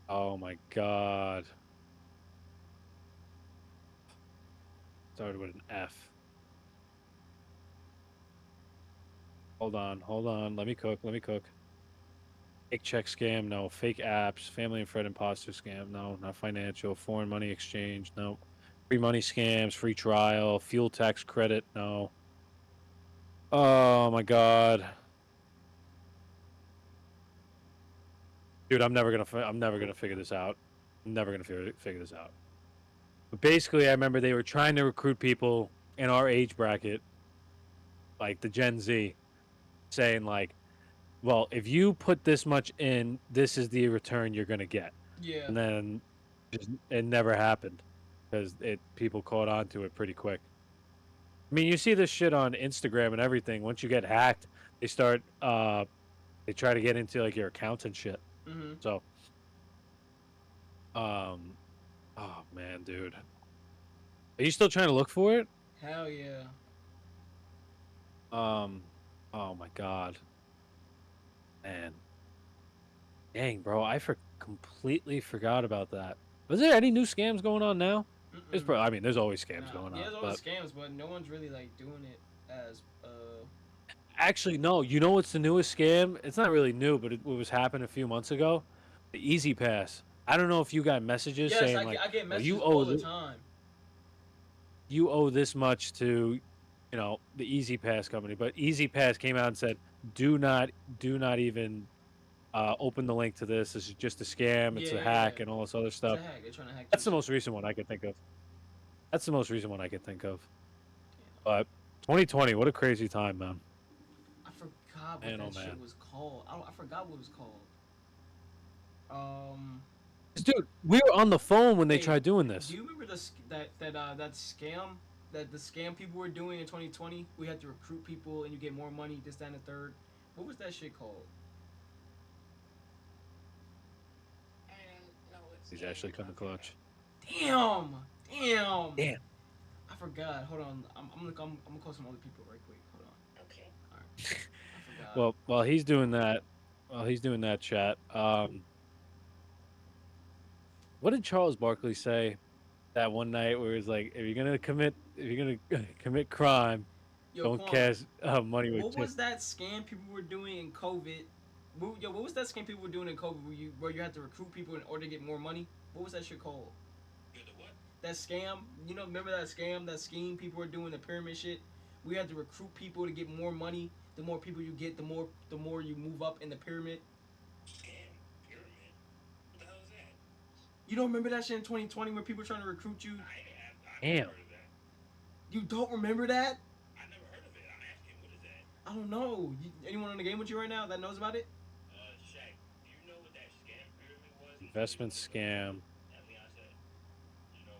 Oh my God. Started with an F. Hold on. Let me cook. Fake check scam, no. Fake apps, family and friend imposter scam, no. Not financial. Foreign money exchange, no. Free money scams, free trial, fuel tax credit, no. Oh my God, dude, I'm never gonna figure this out. I'm never gonna figure this out. But basically, I remember they were trying to recruit people in our age bracket, like the Gen Z, saying like, well, if you put this much in, this is the return you're gonna get. Yeah. And then it never happened because people caught on to it pretty quick. I mean, you see this shit on Instagram and everything. Once you get hacked, they start they try to get into like your accounts and shit. Mm-hmm. So, oh man, dude, are you still trying to look for it? Hell yeah. Oh my God, man, dang, bro, completely forgot about that. Was there any new scams going on now? I mean, there's always scams going on. Yeah, there's always scams, but no one's really like doing it as Actually, no. You know what's the newest scam? It's not really new, but it was happened a few months ago. The Easy Pass. I don't know if you got messages yes, saying I get oh, messages all the time. You owe this much to, the Easy Pass company. But Easy Pass came out and said, do not even open the link to this. This is just a scam. It's a hack and all this other stuff. It's a hack. They're trying to hack. That's the most recent one I could think of. But 2020, what a crazy time, man. I forgot what that shit was called. I forgot what it was called. Dude, we were on the phone when they tried doing this. Do you remember that scam that the scam people were doing in 2020? We had to recruit people and you get more money, this, that, and the third. What was that shit called? He's actually coming clutch. Damn. I forgot. Hold on. I'm gonna call some other people right quick. Hold on. Okay. All right. I forgot. Well, while he's doing that, chat. What did Charles Barkley say that one night where he was like, if you're gonna commit crime, don't cash money with What was that scam people were doing in COVID? What was that scam people were doing in COVID where you had to recruit people in order to get more money? What was that shit called? That scam, remember that scam, that scheme people were doing, the pyramid shit? We had to recruit people to get more money. The more people you get, the more you move up in the pyramid. Scam? Pyramid? What the hell is that? You don't remember that shit in 2020 when people were trying to recruit you? I never heard of that. You don't remember that? I never heard of it. I'm asking, what is that? I don't know. Anyone on the game with you right now that knows about it? Shaq, do you know what that scam pyramid was? Investment scam.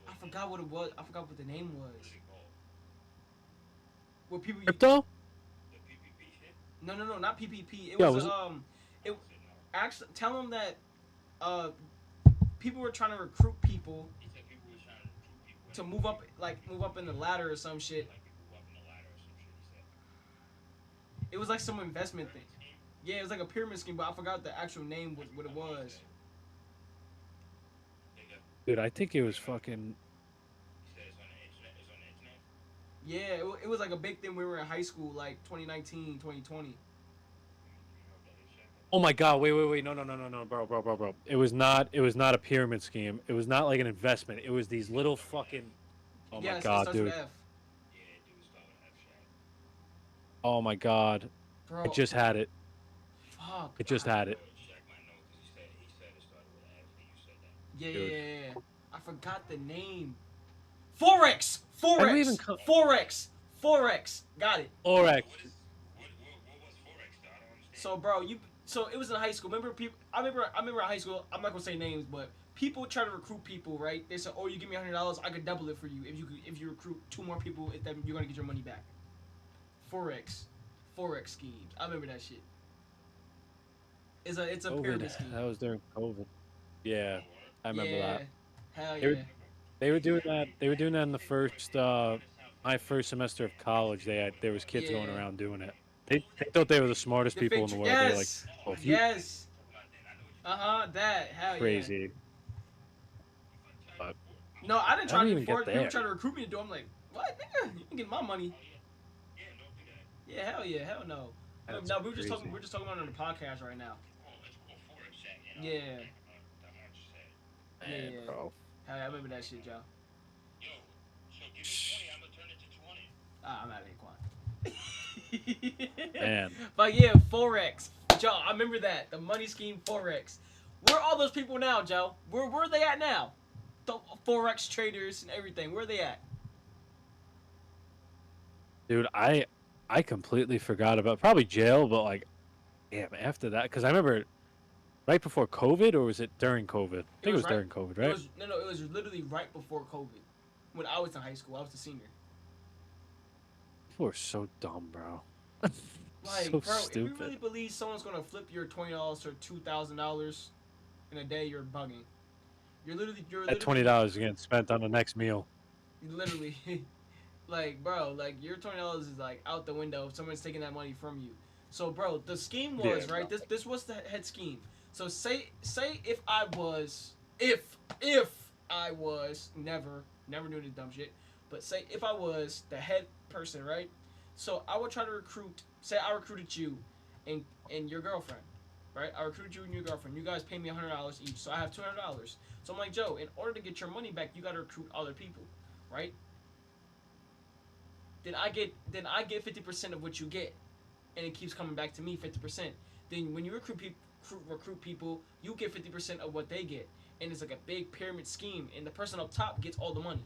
I forgot what it was. I forgot what the name was. What's it called? What people? Crypto? The PPP shit? No, not PPP. It was actually tell them that people were trying to recruit people. He said people were trying to recruit people to move up in the ladder or some shit. Like people up in the ladder or some shit, he said. It was like some investment thing. Yeah, it was like a pyramid scheme, but I forgot the actual name what it was. Dude, I think it was fucking. Yeah, it was like a big thing when we were in high school, like 2019, 2020. Oh my God! Wait! No, bro! It was not a pyramid scheme. It was not like an investment. It was these little fucking. Oh my God, dude! Oh my God! Bro. I just had it. Fuck. It just had it. Yeah. I forgot the name. Forex. Got it. Forex. So, bro, so it was in high school. Remember people? I remember in high school. I'm not gonna say names, but people try to recruit people, right? They said, "Oh, you give me $100, I could double it for you if you recruit 2 more people. Then you're gonna get your money back." Forex schemes. I remember that shit. It's a pyramid scheme. That was during COVID. Yeah, I remember that. Hell They were, yeah. they were doing that. They were doing that in the first, my first semester of college. There was kids going Yeah. around doing it. They thought they were the smartest The people fake in the tr- world. They were like, yes. "Well, if you Yes. That. Hell yeah. crazy," but No, I didn't how try do to we do even get forward. People there? try to recruit me to do. I'm like, what, nigga? You can get my money. Yeah, hell yeah, hell no. That's No, we were just talking. crazy. We're just talking about it on the podcast right now. Yeah. Man, Yeah. bro. Hell yeah, I remember that shit, Joe. I'm out of here, Quan. Man. But yeah, Forex. Joe, I remember that. The money scheme Forex. Where are all those people now, Joe? Where are they at now? The Forex traders and everything. Where are they at? Dude, I completely forgot about probably jail, but like, damn, after that, because I remember right before COVID, or was it during COVID? I think it was right. during COVID, It right? was no. It was literally right before COVID. When I was in high school, I was a senior. People are so dumb, bro. Like, So bro, if stupid. you really believe someone's gonna flip your $20 or $2,000 in a day, you're bugging. That $20 is getting spent on the next meal. Literally, like, bro, like your $20 is like out the window if someone's taking that money from you. So, bro, the scheme was Yeah, right. bro. This was the head scheme. So say if I was I was never doing this dumb shit, but say if I was the head person, right? So I would try to recruit. Say I recruited you, and your girlfriend, right? I recruited you and your girlfriend. You guys pay me $100 each, so I have $200. So I'm like, Joe, in order to get your money back, you got to recruit other people, right? Then I get 50% of what you get, and it keeps coming back to me 50%. Then when you recruit people, you get 50% of what they get, and it's like a big pyramid scheme, and the person up top gets all the money.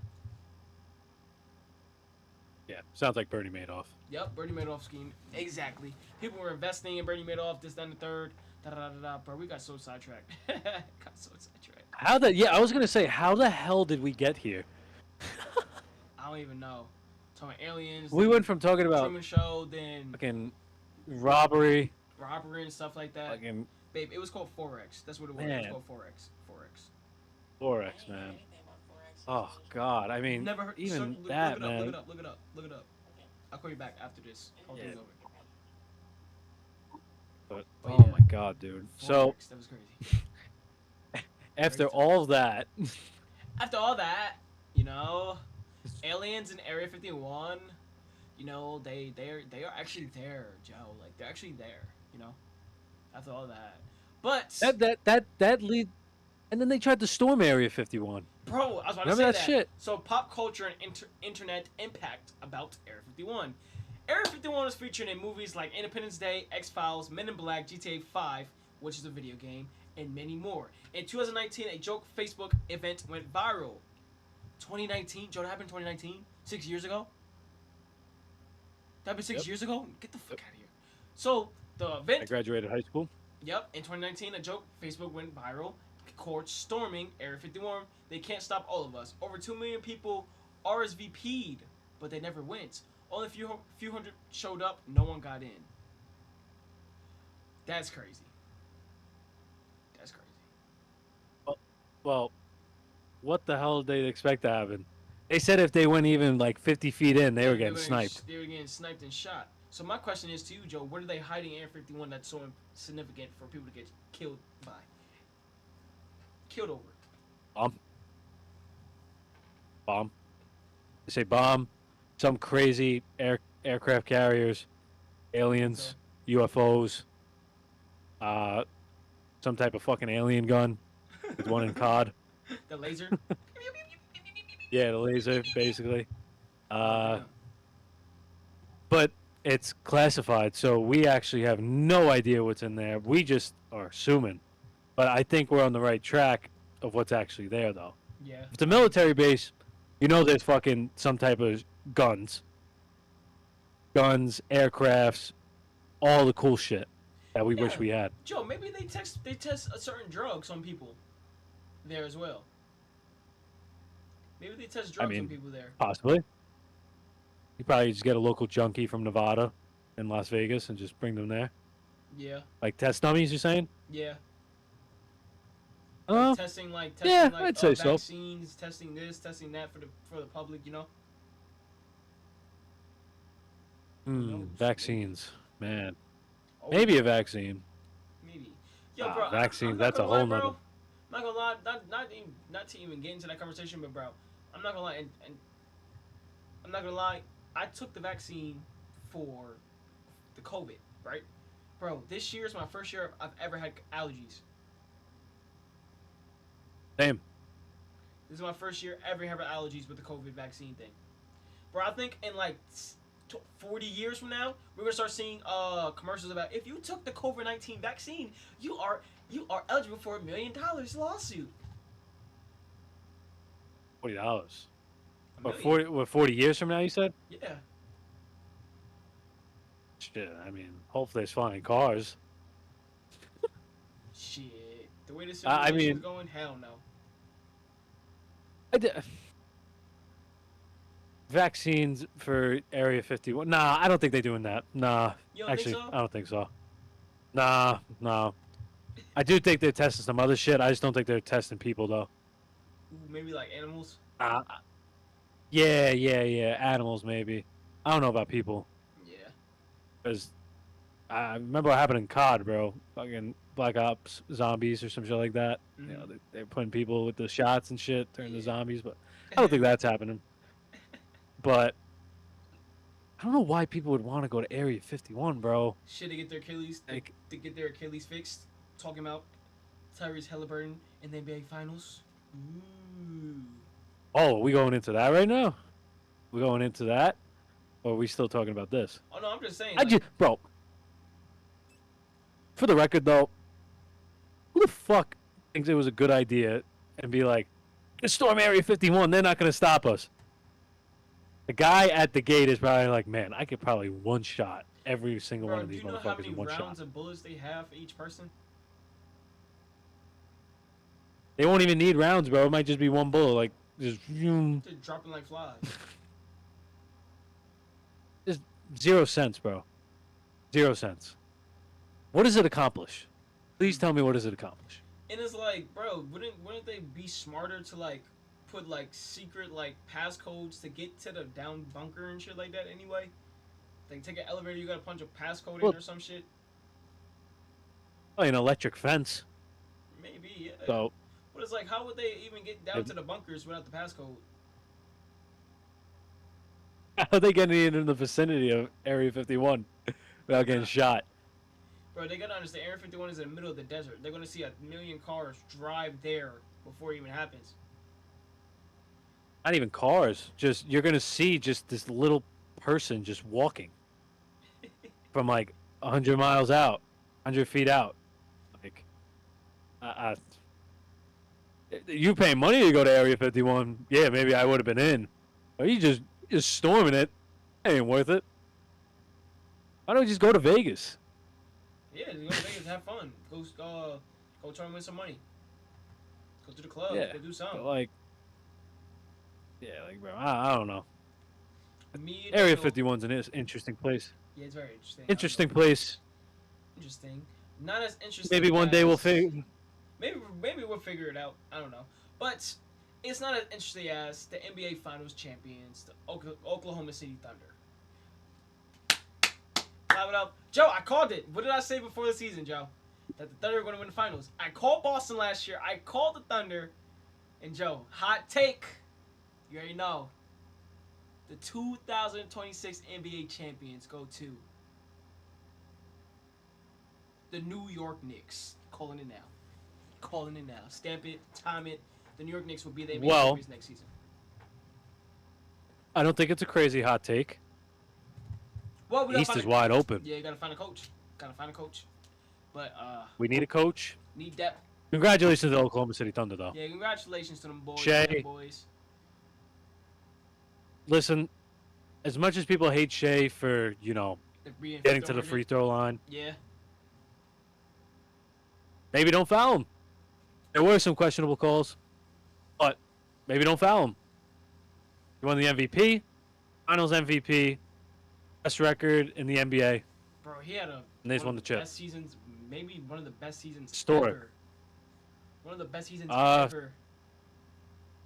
Yeah, sounds like Bernie Madoff. Yep, Bernie Madoff scheme. Exactly. People were investing in Bernie Madoff, this, that, and the third. Da da da da. Bro, we got so sidetracked. got so sidetracked. Yeah, I was gonna say, how the hell did we get here? I don't even know. Talking aliens. We went from talking about Truman Show, then fucking robbery, robbery and stuff like that. fucking Babe, it was called Forex. That's what it was. It Man. was called Forex. Forex. Forex, man. Oh God, I mean, Never heard. even look that, it up, man. Look it up. Look it up. Look it up. I'll call you back after this. Whole Yeah. thing's over. But But oh yeah. my God, dude. So Forex, that was crazy. after Crazy. all that, After all that, aliens in Area 51, they are actually there, Joe. Like they're actually there, After all that, but that lead, and then they tried to storm Area 51. bro, I was about to Remember say that that. shit? So pop culture and internet impact about Area 51. Area 51 was featured in movies like Independence Day, X-Files, Men in Black, GTA 5, which is a video game, and many more. In 2019, a joke Facebook event went viral. 2019? Joe, that happened in 2019? 6 years ago? That happened 6 Yep. years ago? Get the fuck out of here. So, the I event... graduated high school. Yep, in 2019, a joke Facebook went viral. Courts storming Area 51. They can't stop all of us. Over 2 million people RSVP'd, but they never went. Only a few hundred showed up. No one got in. That's crazy. That's crazy. Well, what the hell did they expect to happen? They said if they went even like 50 feet in, they were getting sniped. They were getting sniped and shot. So my question is to you, Joe, what are they hiding in Area 51 that's so significant for people to get killed by? Killed over. Bomb. They say bomb. Some crazy aircraft carriers, aliens, UFOs, some type of fucking alien gun with one in COD. The laser. Yeah, the laser, basically. But it's classified, so we actually have no idea what's in there. We just are assuming. But I think we're on the right track of what's actually there, though. Yeah. If it's a military base, there's fucking some type of guns, aircrafts, all the cool shit that we wish Yeah. we had. Joe, maybe they test a certain drugs on people there as well. Maybe they test drugs on people there. Possibly. You probably just get a local junkie from Nevada and Las Vegas and just bring them there. Yeah. Like test dummies, you're saying? Yeah. testing yeah, I'd say so. vaccines, testing this, testing that for the public, you know. Vaccines, man. Oh, Maybe a vaccine. maybe. Yo, bro, Vaccines. I'm not That's a gonna lie, whole bro. nother. I'm not gonna lie, not to even get into that conversation, but bro, I'm not gonna lie, and I'm not gonna lie, I took the vaccine for the COVID, right? Bro, this year is my first year I've ever had allergies. Same. This is my first year ever having allergies with the COVID vaccine thing. Bro, I think in 40 years from now, we're gonna start seeing commercials about if you took the COVID-19 vaccine, you are eligible for $1 million lawsuit. $40. What, 40 years from now, you said? Yeah. Shit, I mean, hopefully there's flying cars. Shit. The way this I is mean, going, hell no. Vaccines for Area 51. Nah, I don't think they're doing that. Nah. You don't Actually, think so? I don't think so. Nah, no. I do think they're testing some other shit. I just don't think they're testing people, though. Ooh, maybe like animals? Yeah. Animals, maybe. I don't know about people. Yeah. Because I remember what happened in COD, bro. Fucking Black Ops zombies or some shit like that. Mm-hmm. You know, they're putting people with the shots and shit, turning to zombies, but I don't think that's happening. But I don't know why people would want to go to Area 51, bro. Shit, to get their Achilles, to get their Achilles fixed. Talking about Tyrese Halliburton in the NBA Finals. Ooh. Oh, are we going into that right now? We going into that? Or are we still talking about this? Oh no, I'm just saying. Bro. For the record, though, who the fuck thinks it was a good idea and be like, "Let's storm Area 51. They're not going to stop us." The guy at the gate is probably like, "Man, I could probably one shot every single one of these motherfuckers. Do you know how many in one rounds shot." of bullets they have for each person? They won't even need rounds, bro. It might just be one bullet, like just They're dropping like flies. Just 0 cents, bro. 0 cents. What does it accomplish? Please tell me, what does it accomplish? And it's like, bro, wouldn't they be smarter to put secret passcodes to get to the down bunker and shit like that anyway? Like take an elevator, you gotta punch a passcode in or some shit. Oh, an electric fence. Maybe, yeah. So, but it's like, how would they even get down to the bunkers without the passcode? how are they getting in the vicinity of Area 51 without getting shot? Bro, they gotta understand, Area 51 is in the middle of the desert. They're gonna see 1 million cars drive there before it even happens. Not even cars. Just you're gonna see just this little person just walking from 100 miles out, 100 feet out. You paying money to go to Area 51? Yeah, maybe I would have been in. But you just storming it. Ain't worth it. Why don't we just go to Vegas? Yeah, just go to Vegas, have fun. Go try and win some money. Go to the club. Yeah, go do something. Bro, I don't know. Me, Area 51's an interesting place. Yeah, it's very interesting. Interesting place. Interesting. Not as interesting. Maybe one day we'll figure. Maybe we'll figure it out. I don't know. But it's not as interesting as the NBA Finals champions, the Oklahoma City Thunder. Clap it up. Joe, I called it. What did I say before the season, Joe? That the Thunder are going to win the finals. I called Boston last year. I called the Thunder. And Joe, hot take. You already know. The 2026 NBA champions go to the New York Knicks. Calling it now. Stamp it. Time it. The New York Knicks will be the NBA champions next season. I don't think it's a crazy hot take. Well, the East is wide open. Yeah, you gotta find a coach. But we need a coach. Need depth. Congratulations to the Oklahoma City Thunder, though. Yeah, congratulations to them boys. Shea. Listen, as much as people hate Shea for getting to the free throw line, yeah, maybe don't foul him. There were some questionable calls, but maybe don't foul him. He won the MVP, Finals MVP, best record in the NBA. Bro, he had and they just won the chip. Best seasons, maybe one of the best seasons Historic. ever. One of the best seasons Uh, ever.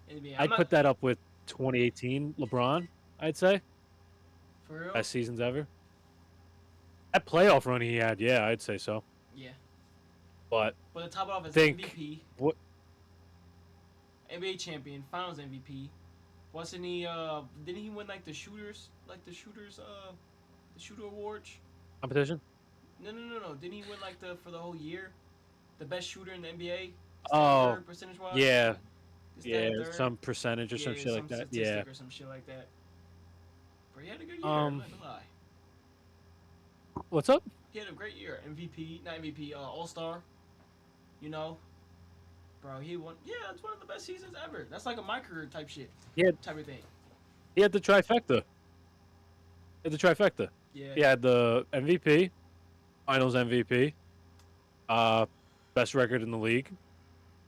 In the NBA. I'm I'd not put that up with 2018 LeBron. I'd say for real. best seasons ever. That playoff run he had, yeah, I'd say so. Yeah. But But to top it off as think MVP, what? NBA champion, Finals MVP. Wasn't he? Didn't he win like the shooters, the shooter awards? Competition? No. Didn't he win like for the whole year, the best shooter in the NBA? Oh, Percentage wise. yeah, Yeah, some percentage or some shit like that. Yeah. Or some shit like that. But he had a good year. Um, I'm not gonna lie. What's up? He had a great year. MVP, not MVP, All Star. You know, bro, he won. Yeah, it's one of the best seasons ever. That's like a my career type shit. Yeah, Type of thing. he had the trifecta. Yeah. He had the MVP, Finals MVP, best record in the league,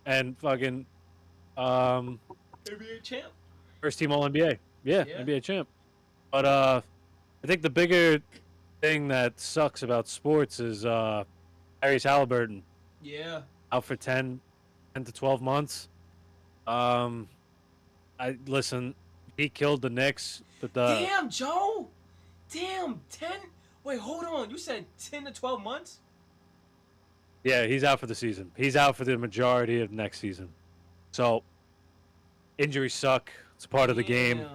and fucking NBA champ. first team All NBA. Yeah, Yeah. NBA champ. But I think the bigger thing that sucks about sports is Tyrese Halliburton Yeah. out for 10 to 12 months. Listen, he killed the Knicks, but Damn, Joe. Damn, 10. Wait, hold on. You said 10 to 12 months? yeah, he's out for the season. He's out for the majority of next season. So injuries suck. It's part of the game. Damn.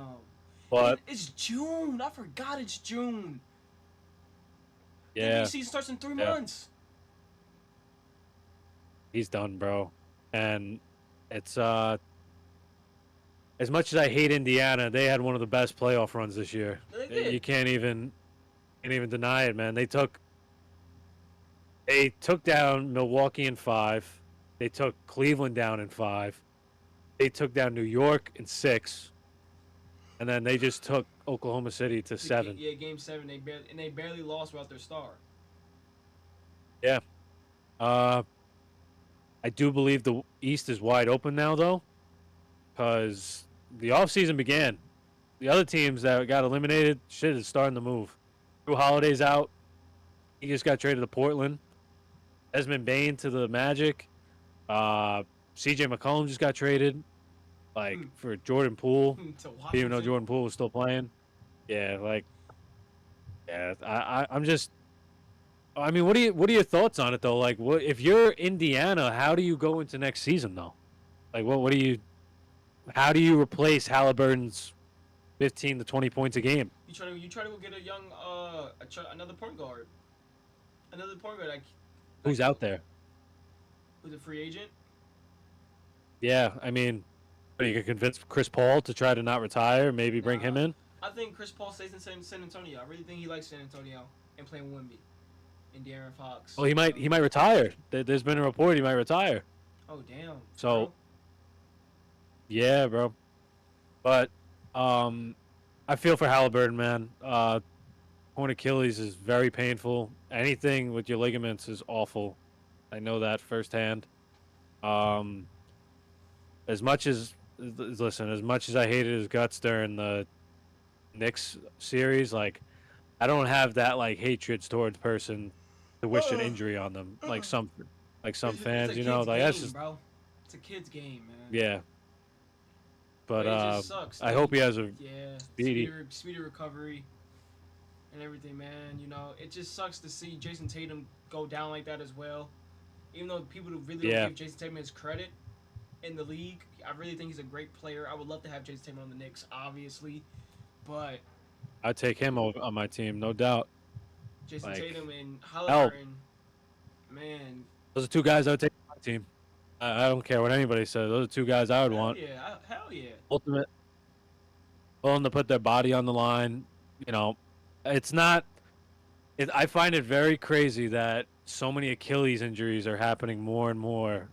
But It's June. I forgot it's June. The yeah, NBA season starts in 3 Yeah. months. he's done, bro. And it's as much as I hate Indiana, they had one of the best playoff runs this year. They did. You can't even deny it, man. They took down Milwaukee in 5. They took Cleveland down in 5. They took down New York in 6. And then they just took Oklahoma City to 7. Yeah, game 7. They barely lost without their star. I do believe the East is wide open now, though, because the offseason began. The other teams that got eliminated, shit is starting to move. Drew Holiday's out. He just got traded to Portland. Desmond Bain to the Magic. CJ McCollum just got traded, for Jordan Poole, To even though Washington. Jordan Poole was still playing. Yeah, I'm just. I mean, what are your thoughts on it though? Like, what if you're Indiana? How do you go into next season though? Like, what do you? How do you replace Halliburton's 15 to 20 points a game? You try to go get a young another point guard. Another point guard Who's out there? who's a free agent. Yeah, I mean, you could convince Chris Paul to try to not retire. Maybe bring him in. I think Chris Paul stays in San Antonio. I really think he likes San Antonio and playing with Wemby and De'Aaron Fox. Well, he might retire. There's been a report he might retire. Oh damn. So, bro. yeah, bro. But I feel for Halliburton, man. Torn Achilles is very painful. Anything with your ligaments is awful. I know that firsthand. As much as I hated his guts during the Knicks series, I don't have that hatred towards person to wish an injury on them like some It's fans, a you know, kid's that's game, just bro. It's a kid's game, man. yeah. But it just sucks. I hope he has a speedy recovery and everything, man. You know, it just sucks to see Jason Tatum go down like that as well. Even though people really don't give Jason Tatum his credit in the league, I really think he's a great player. I would love to have Jason Tatum on the Knicks, obviously, but I'd take him on my team, no doubt. Jason Tatum and Halliburton, man. Those are two guys I would take on my team. I don't care what anybody says. Those are two guys I would want. Yeah, hell yeah. Ultimate. Willing to put their body on the line. You know, it's not. I find it very crazy that so many Achilles injuries are happening more and more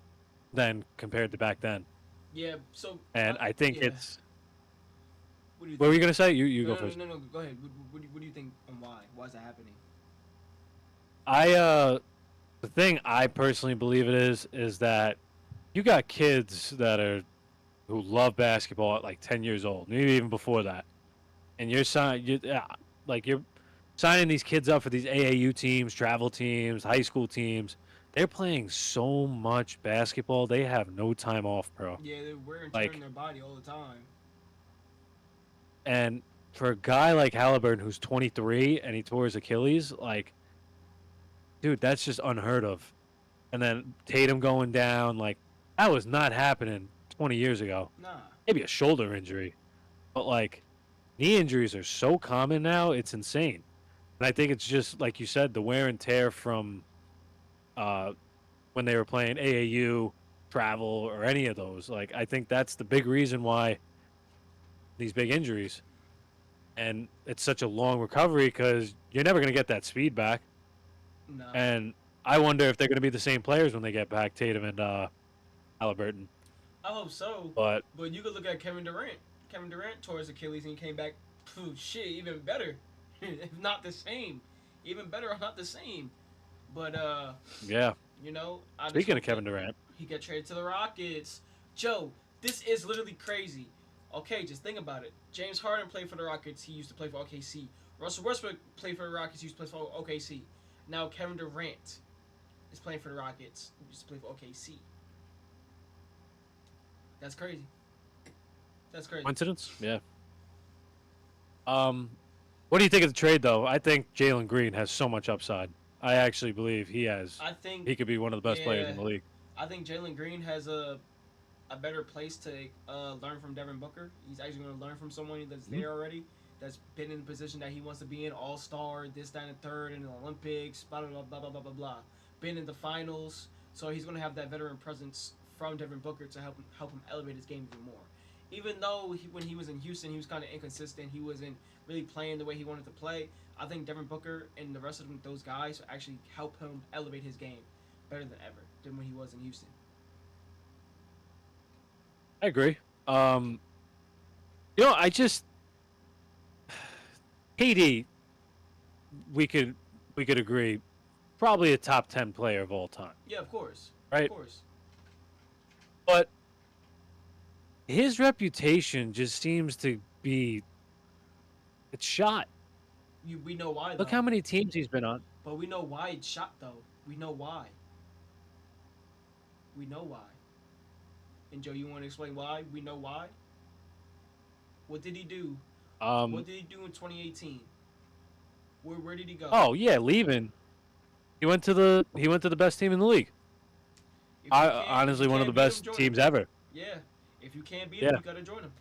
than compared to back then. Yeah, so. And I think it's. What were you gonna say? You go no, first. No, go ahead. What do you think and why? Why is that happening? The thing I personally believe it is that you got kids who love basketball at 10 years old, maybe even before that, and you're signing these kids up for these AAU teams, travel teams, high school teams. they're playing so much basketball. They have no time off, bro. Yeah, they're wear and Like, tearing their body all the time. and for a guy like Halliburton who's 23 and he tore his Achilles, like, dude, that's just unheard of. And then Tatum going down, like, that was not happening 20 years ago. Nah. Maybe a shoulder injury, but like, knee injuries are so common now, it's insane. And I think it's just like you said, the wear and tear from uh, when they were playing AAU, travel, or any of those. Like, I think that's the big reason why these big injuries. And it's such a long recovery because you're never going to get that speed back. No. And I wonder if they're going to be the same players when they get back, Tatum and Halliburton. I hope so. But you could look at Kevin Durant. Kevin Durant tore his Achilles and he came back, shit, even better. If not the same. Even better, not the same. But, yeah. you know. Speaking of Kevin Durant. He got traded to the Rockets. Joe, this is literally crazy. Okay, just think about it. James Harden played for the Rockets. He used to play for OKC. Russell Westbrook played for the Rockets. He used to play for OKC. Now Kevin Durant is playing for the Rockets. He used to play for OKC. That's crazy. That's crazy. Coincidence? Yeah. What do you think of the trade, though? I think Jalen Green has so much upside. I actually believe he could be one of the best players in the league. I think Jalen Green has a better place to learn from Devin Booker. He's actually going to learn from someone that's there already, that's been in the position that he wants to be in, all-star, this, that, and the third, in the Olympics, blah, blah, blah, blah, blah, blah, blah. Been in the finals, so he's going to have that veteran presence from Devin Booker to help him elevate his game even more. Even though when he was in Houston, he was kind of inconsistent. He wasn't really playing the way he wanted to play. I think Devin Booker and the rest of those guys actually help him elevate his game better than ever than when he was in Houston. I agree. I just KD. We could agree, probably a top 10 player of all time. Yeah, of course. Right. Of course. But his reputation just seems to be it's shot. We know why. Look how many teams he's been on. But we know why it's shot though. We know why. We know why. And Joe, you want to explain why? We know why. What did he do? What did he do in 2018? Where did he go? Oh yeah, leaving. He went to the best team in the league. Honestly, one of the best teams ever. Yeah. If you can't beat him, you gotta join him.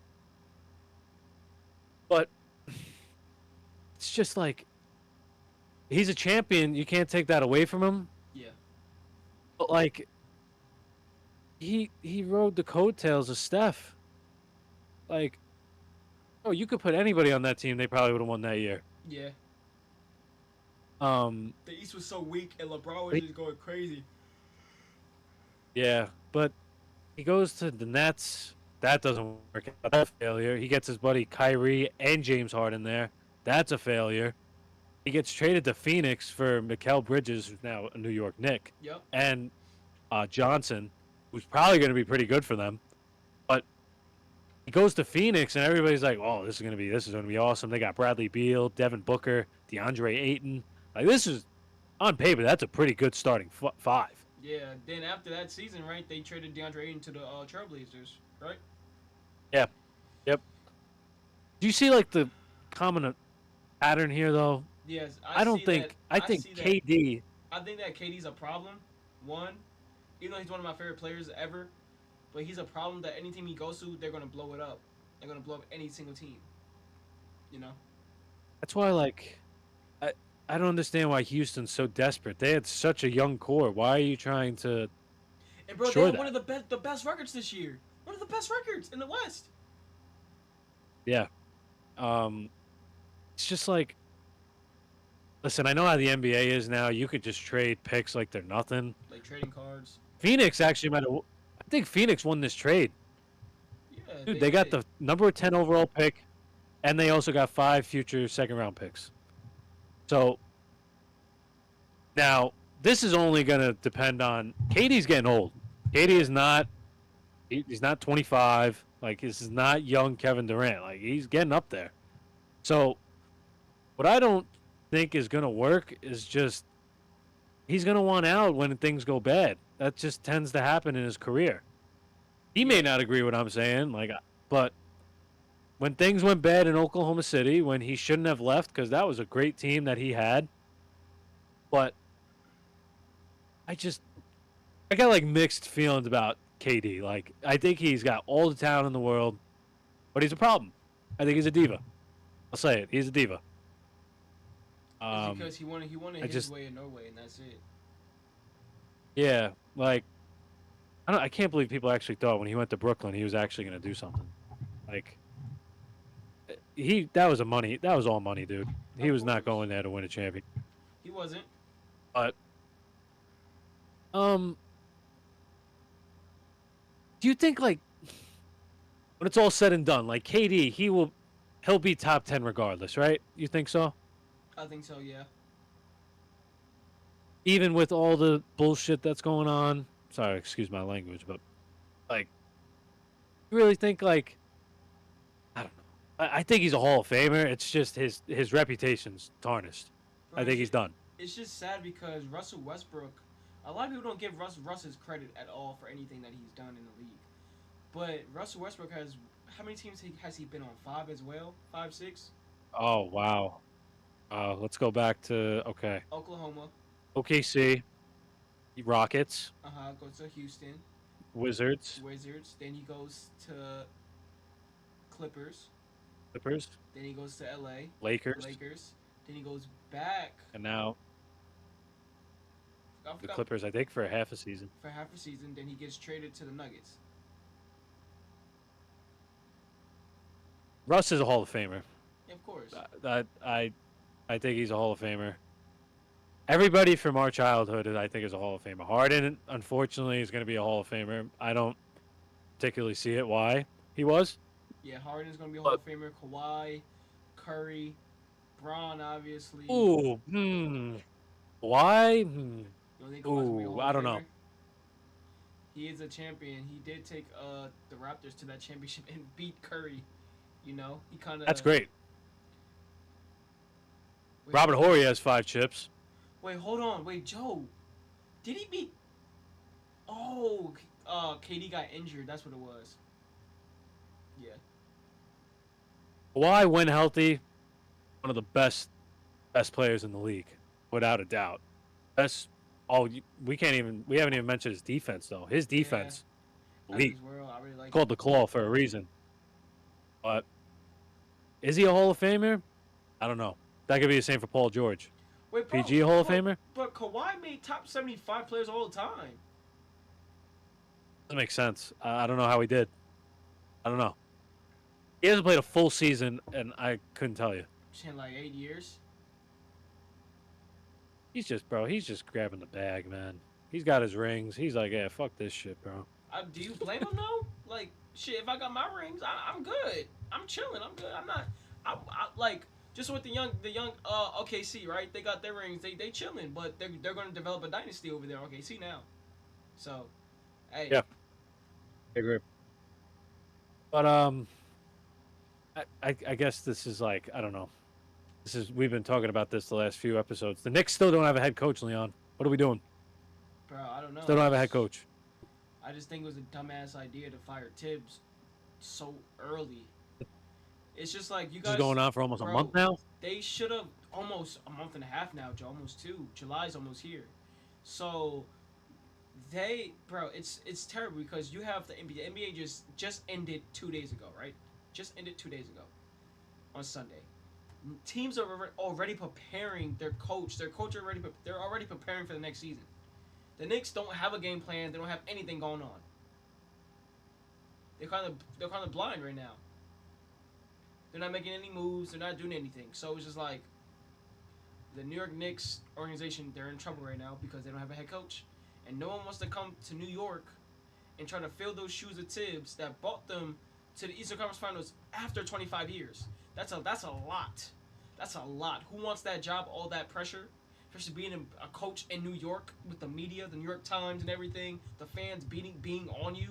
But it's just like he's a champion. You can't take that away from him. Yeah. But like he rode the coattails of Steph. Like, you could put anybody on that team, they probably would have won that year. Yeah. The East was so weak, and LeBron was just going crazy. Yeah, but he goes to the Nets. That doesn't work out. That's a failure. He gets his buddy Kyrie and James Harden there. That's a failure. He gets traded to Phoenix for Mikal Bridges, who's now a New York Knick. Yep. And Johnson, who's probably going to be pretty good for them. But he goes to Phoenix, and everybody's like, "Oh, this is going to be awesome." They got Bradley Beal, Devin Booker, DeAndre Ayton. Like, this is on paper, that's a pretty good starting five. Yeah. Then after that season, right, they traded DeAndre Ayton to the Trailblazers, right? Yeah. Yep. Do you see like the common pattern here, though? Yes. I think KD. I think that KD's a problem. One, even though he's one of my favorite players ever, but he's a problem that any team he goes to, they're gonna blow it up. They're gonna blow up any single team. You know. That's why, like, I don't understand why Houston's so desperate. They had such a young core. Why are you trying to? And bro, they had one of the best records this year. One of the best records in the West. Yeah. It's just like, listen, I know how the NBA is now. You could just trade picks like they're nothing. Like trading cards. Phoenix actually might have. I think Phoenix won this trade. Yeah. Dude, they got the number 10 overall pick, and they also got 5 future second-round picks. So, now, this is only going to depend on... KD's getting old. KD is not... He's not 25. Like, this is not young Kevin Durant. Like, he's getting up there. So, what I don't think is going to work is just he's gonna want out when things go bad. That just tends to happen in his career. He may not agree with what I'm saying, but when things went bad in Oklahoma City, when he shouldn't have left, because that was a great team that he had, but I got like mixed feelings about KD. Like, I think he's got all the talent in the world, but he's a problem. I think he's a diva. I'll say it. He's a diva. It's because he wanted his way or no way, and that's it. Yeah, like I can't believe people actually thought when he went to Brooklyn he was actually going to do something. Like that was all money, dude. He was not going there to win a championship. He wasn't. But do you think like when it's all said and done, like KD, he'll be top 10 regardless, right? You think so? I think so, yeah. Even with all the bullshit that's going on. Sorry, excuse my language, but like, you really think like, I don't know. I think he's a Hall of Famer. It's just his reputation's tarnished. Bro, I think he's done. It's just sad because Russell Westbrook, a lot of people don't give Russ his credit at all for anything that he's done in the league. But Russell Westbrook how many teams has he been on? 5 as well? 5, 6? Oh, wow. Let's go back to, Oklahoma. OKC, Rockets. Goes to Houston. Wizards. Then he goes to Clippers. Then he goes to LA. Lakers. Then he goes back. And now the Clippers, I think, for half a season. Then he gets traded to the Nuggets. Russ is a Hall of Famer. Yeah, of course. I think he's a Hall of Famer. Everybody from our childhood, I think, is a Hall of Famer. Harden, unfortunately, is going to be a Hall of Famer. I don't particularly see it why he was. Yeah, Harden's going to be a Hall of Famer. Kawhi, Curry, Braun, obviously. Ooh, Why? You don't think Kawhi's gonna be a Hall I of don't know. Famer? He is a champion. He did take the Raptors to that championship and beat Curry. You know, he kind of. That's great. Robert Horry has 5 chips. Wait, hold on. Wait, Joe. Did he beat? Oh, KD got injured. That's what it was. Yeah. Kawhi, when healthy, one of the best players in the league, without a doubt. We haven't even mentioned his defense though. His defense, elite. Really Called the Claw for a reason. But is he a Hall of Famer? I don't know. That could be the same for Paul George. Wait, bro, PG a Hall of Famer? But Kawhi made top 75 players all the time. Doesn't make sense. I don't know how he did. I don't know. He hasn't played a full season, and I couldn't tell you. In like 8 years. He's just grabbing the bag, man. He's got his rings. He's like, yeah, fuck this shit, bro. Do you blame him though? Like, shit, if I got my rings, I'm good. I'm chilling. I'm good. I'm not. I like just with the young OKC, right? They got their rings. They chilling, but they're going to develop a dynasty over there, OKC now. So, hey. Yeah. I agree. But I guess this is like, I don't know. We've been talking about this the last few episodes. The Knicks still don't have a head coach, Leon. What are we doing? Bro, I don't know. Still don't have a head coach. I just think it was a dumbass idea to fire Tibbs so early. It's just like you guys. This is going on for almost a month now. They should have almost a month and a half now, Joe. Almost 2. July's almost here. So it's terrible because you have the NBA. The NBA just ended 2 days ago, right? Just ended 2 days ago on Sunday. Teams are already preparing their coach. They're already preparing for the next season. The Knicks don't have a game plan. They don't have anything going on. They're kind of blind right now. They're not making any moves. They're not doing anything. So it's just like the New York Knicks organization. They're in trouble right now because they don't have a head coach, and no one wants to come to New York and try to fill those shoes of Tibbs that brought them to the Eastern Conference Finals after 25 years. That's a lot. That's a lot. Who wants that job? All that pressure, especially being a coach in New York with the media, the New York Times, and everything. The fans being on you.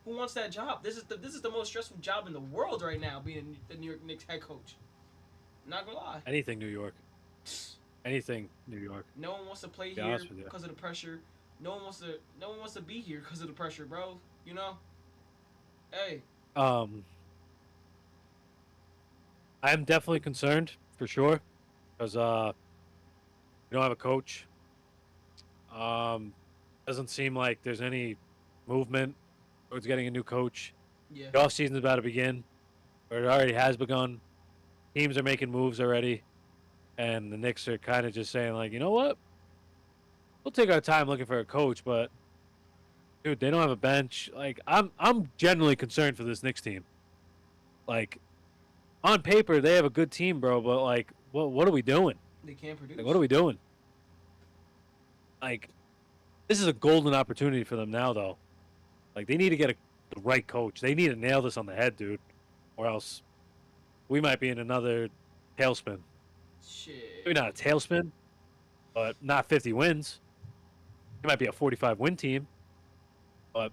Who wants that job? This is the most stressful job in the world right now, being the New York Knicks head coach. I'm not gonna lie. Anything New York. anything New York. No one wants to play To be here honest with you. because of the pressure. No one wants to be here because of the pressure, bro. You know? Hey. Um, I am definitely concerned for sure because we don't have a coach. Doesn't seem like there's any movement towards getting a new coach. Yeah. The offseason is about to begin, or it already has begun. Teams are making moves already, and the Knicks are kind of just saying like, you know what? We'll take our time looking for a coach, but dude, they don't have a bench. Like, I'm genuinely concerned for this Knicks team. Like, on paper, they have a good team, bro, but like, what are we doing? They can't produce. Like, what are we doing? Like, this is a golden opportunity for them now, though. Like, they need to get the right coach. They need to nail this on the head, dude, or else we might be in another tailspin. Shit. Maybe not a tailspin, but not 50 wins. It might be a 45 win team, but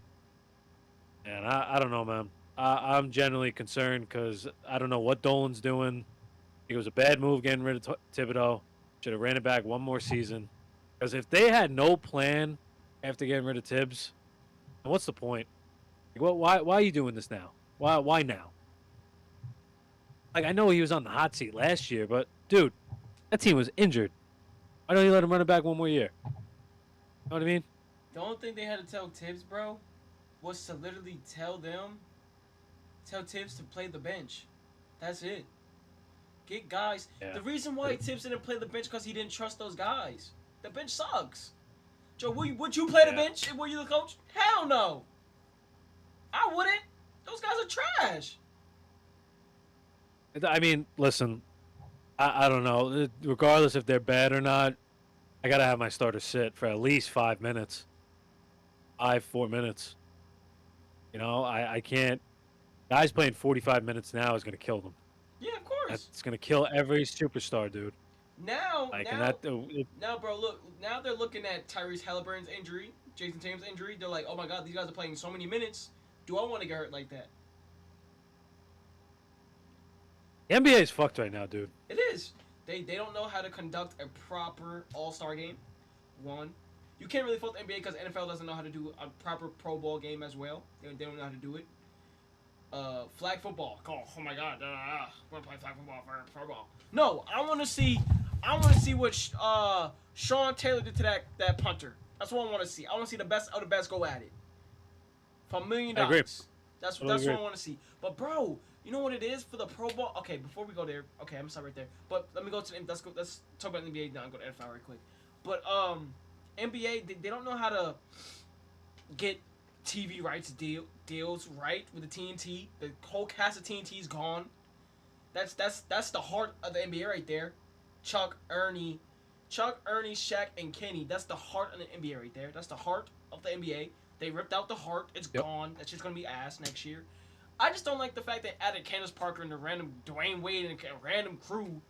man, I don't know, man. I'm genuinely concerned because I don't know what Dolan's doing. It was a bad move getting rid of Thibodeau. Should have ran it back one more season. Because if they had no plan after getting rid of Tibbs, then what's the point? Like, why are you doing this now? Why now? Like, I know he was on the hot seat last year, but dude, that team was injured. Why don't you let him run it back one more year? You know what I mean? The only thing they had to tell Tibbs, bro, was to literally tell Tibbs to play the bench. That's it. Get guys. Yeah. The reason why Tibbs didn't play the bench because he didn't trust those guys. The bench sucks. Joe, would you play the bench if were you the coach? Hell no. I wouldn't. Those guys are trash. I mean, listen, I don't know. Regardless if they're bad or not, I got to have my starter sit for at least 5 minutes. 4 minutes. You know, I can't. Guys playing 45 minutes now is going to kill them. Yeah, of course. That's going to kill every superstar, dude. Now, Like, now, bro, look. Now they're looking at Tyrese Halliburton's injury, Jason Tatum's injury. They're like, oh my god, these guys are playing so many minutes. Do I want to get hurt like that? the NBA is fucked right now, dude. It is. They don't know how to conduct a proper All-Star game. One, you can't really fault the NBA because NFL doesn't know how to do a proper Pro Bowl game as well. They don't know how to do it. Flag football. Oh my god. I want to play flag football for Pro Bowl. No, I want to see what Sean Taylor did to that punter. That's what I want to see. I want to see the best of the best go at it. For $1 million. I agree. That's what I want to see. But bro, you know what it is for the Pro Bowl? Okay, before we go there, okay, I'm gonna stop right there. But let me go to the let's talk about the NBA now and go to NFL right quick. But NBA they don't know how to get TV rights deals right with the TNT. The whole cast of TNT's gone. That's the heart of the NBA right there. Chuck, Ernie, Shaq, and Kenny. That's the heart of the NBA right there. That's the heart of the NBA. They ripped out the heart. It's gone. That shit's gonna be ass next year. I just don't like the fact they added Candace Parker and the random Dwayne Wade and a random crew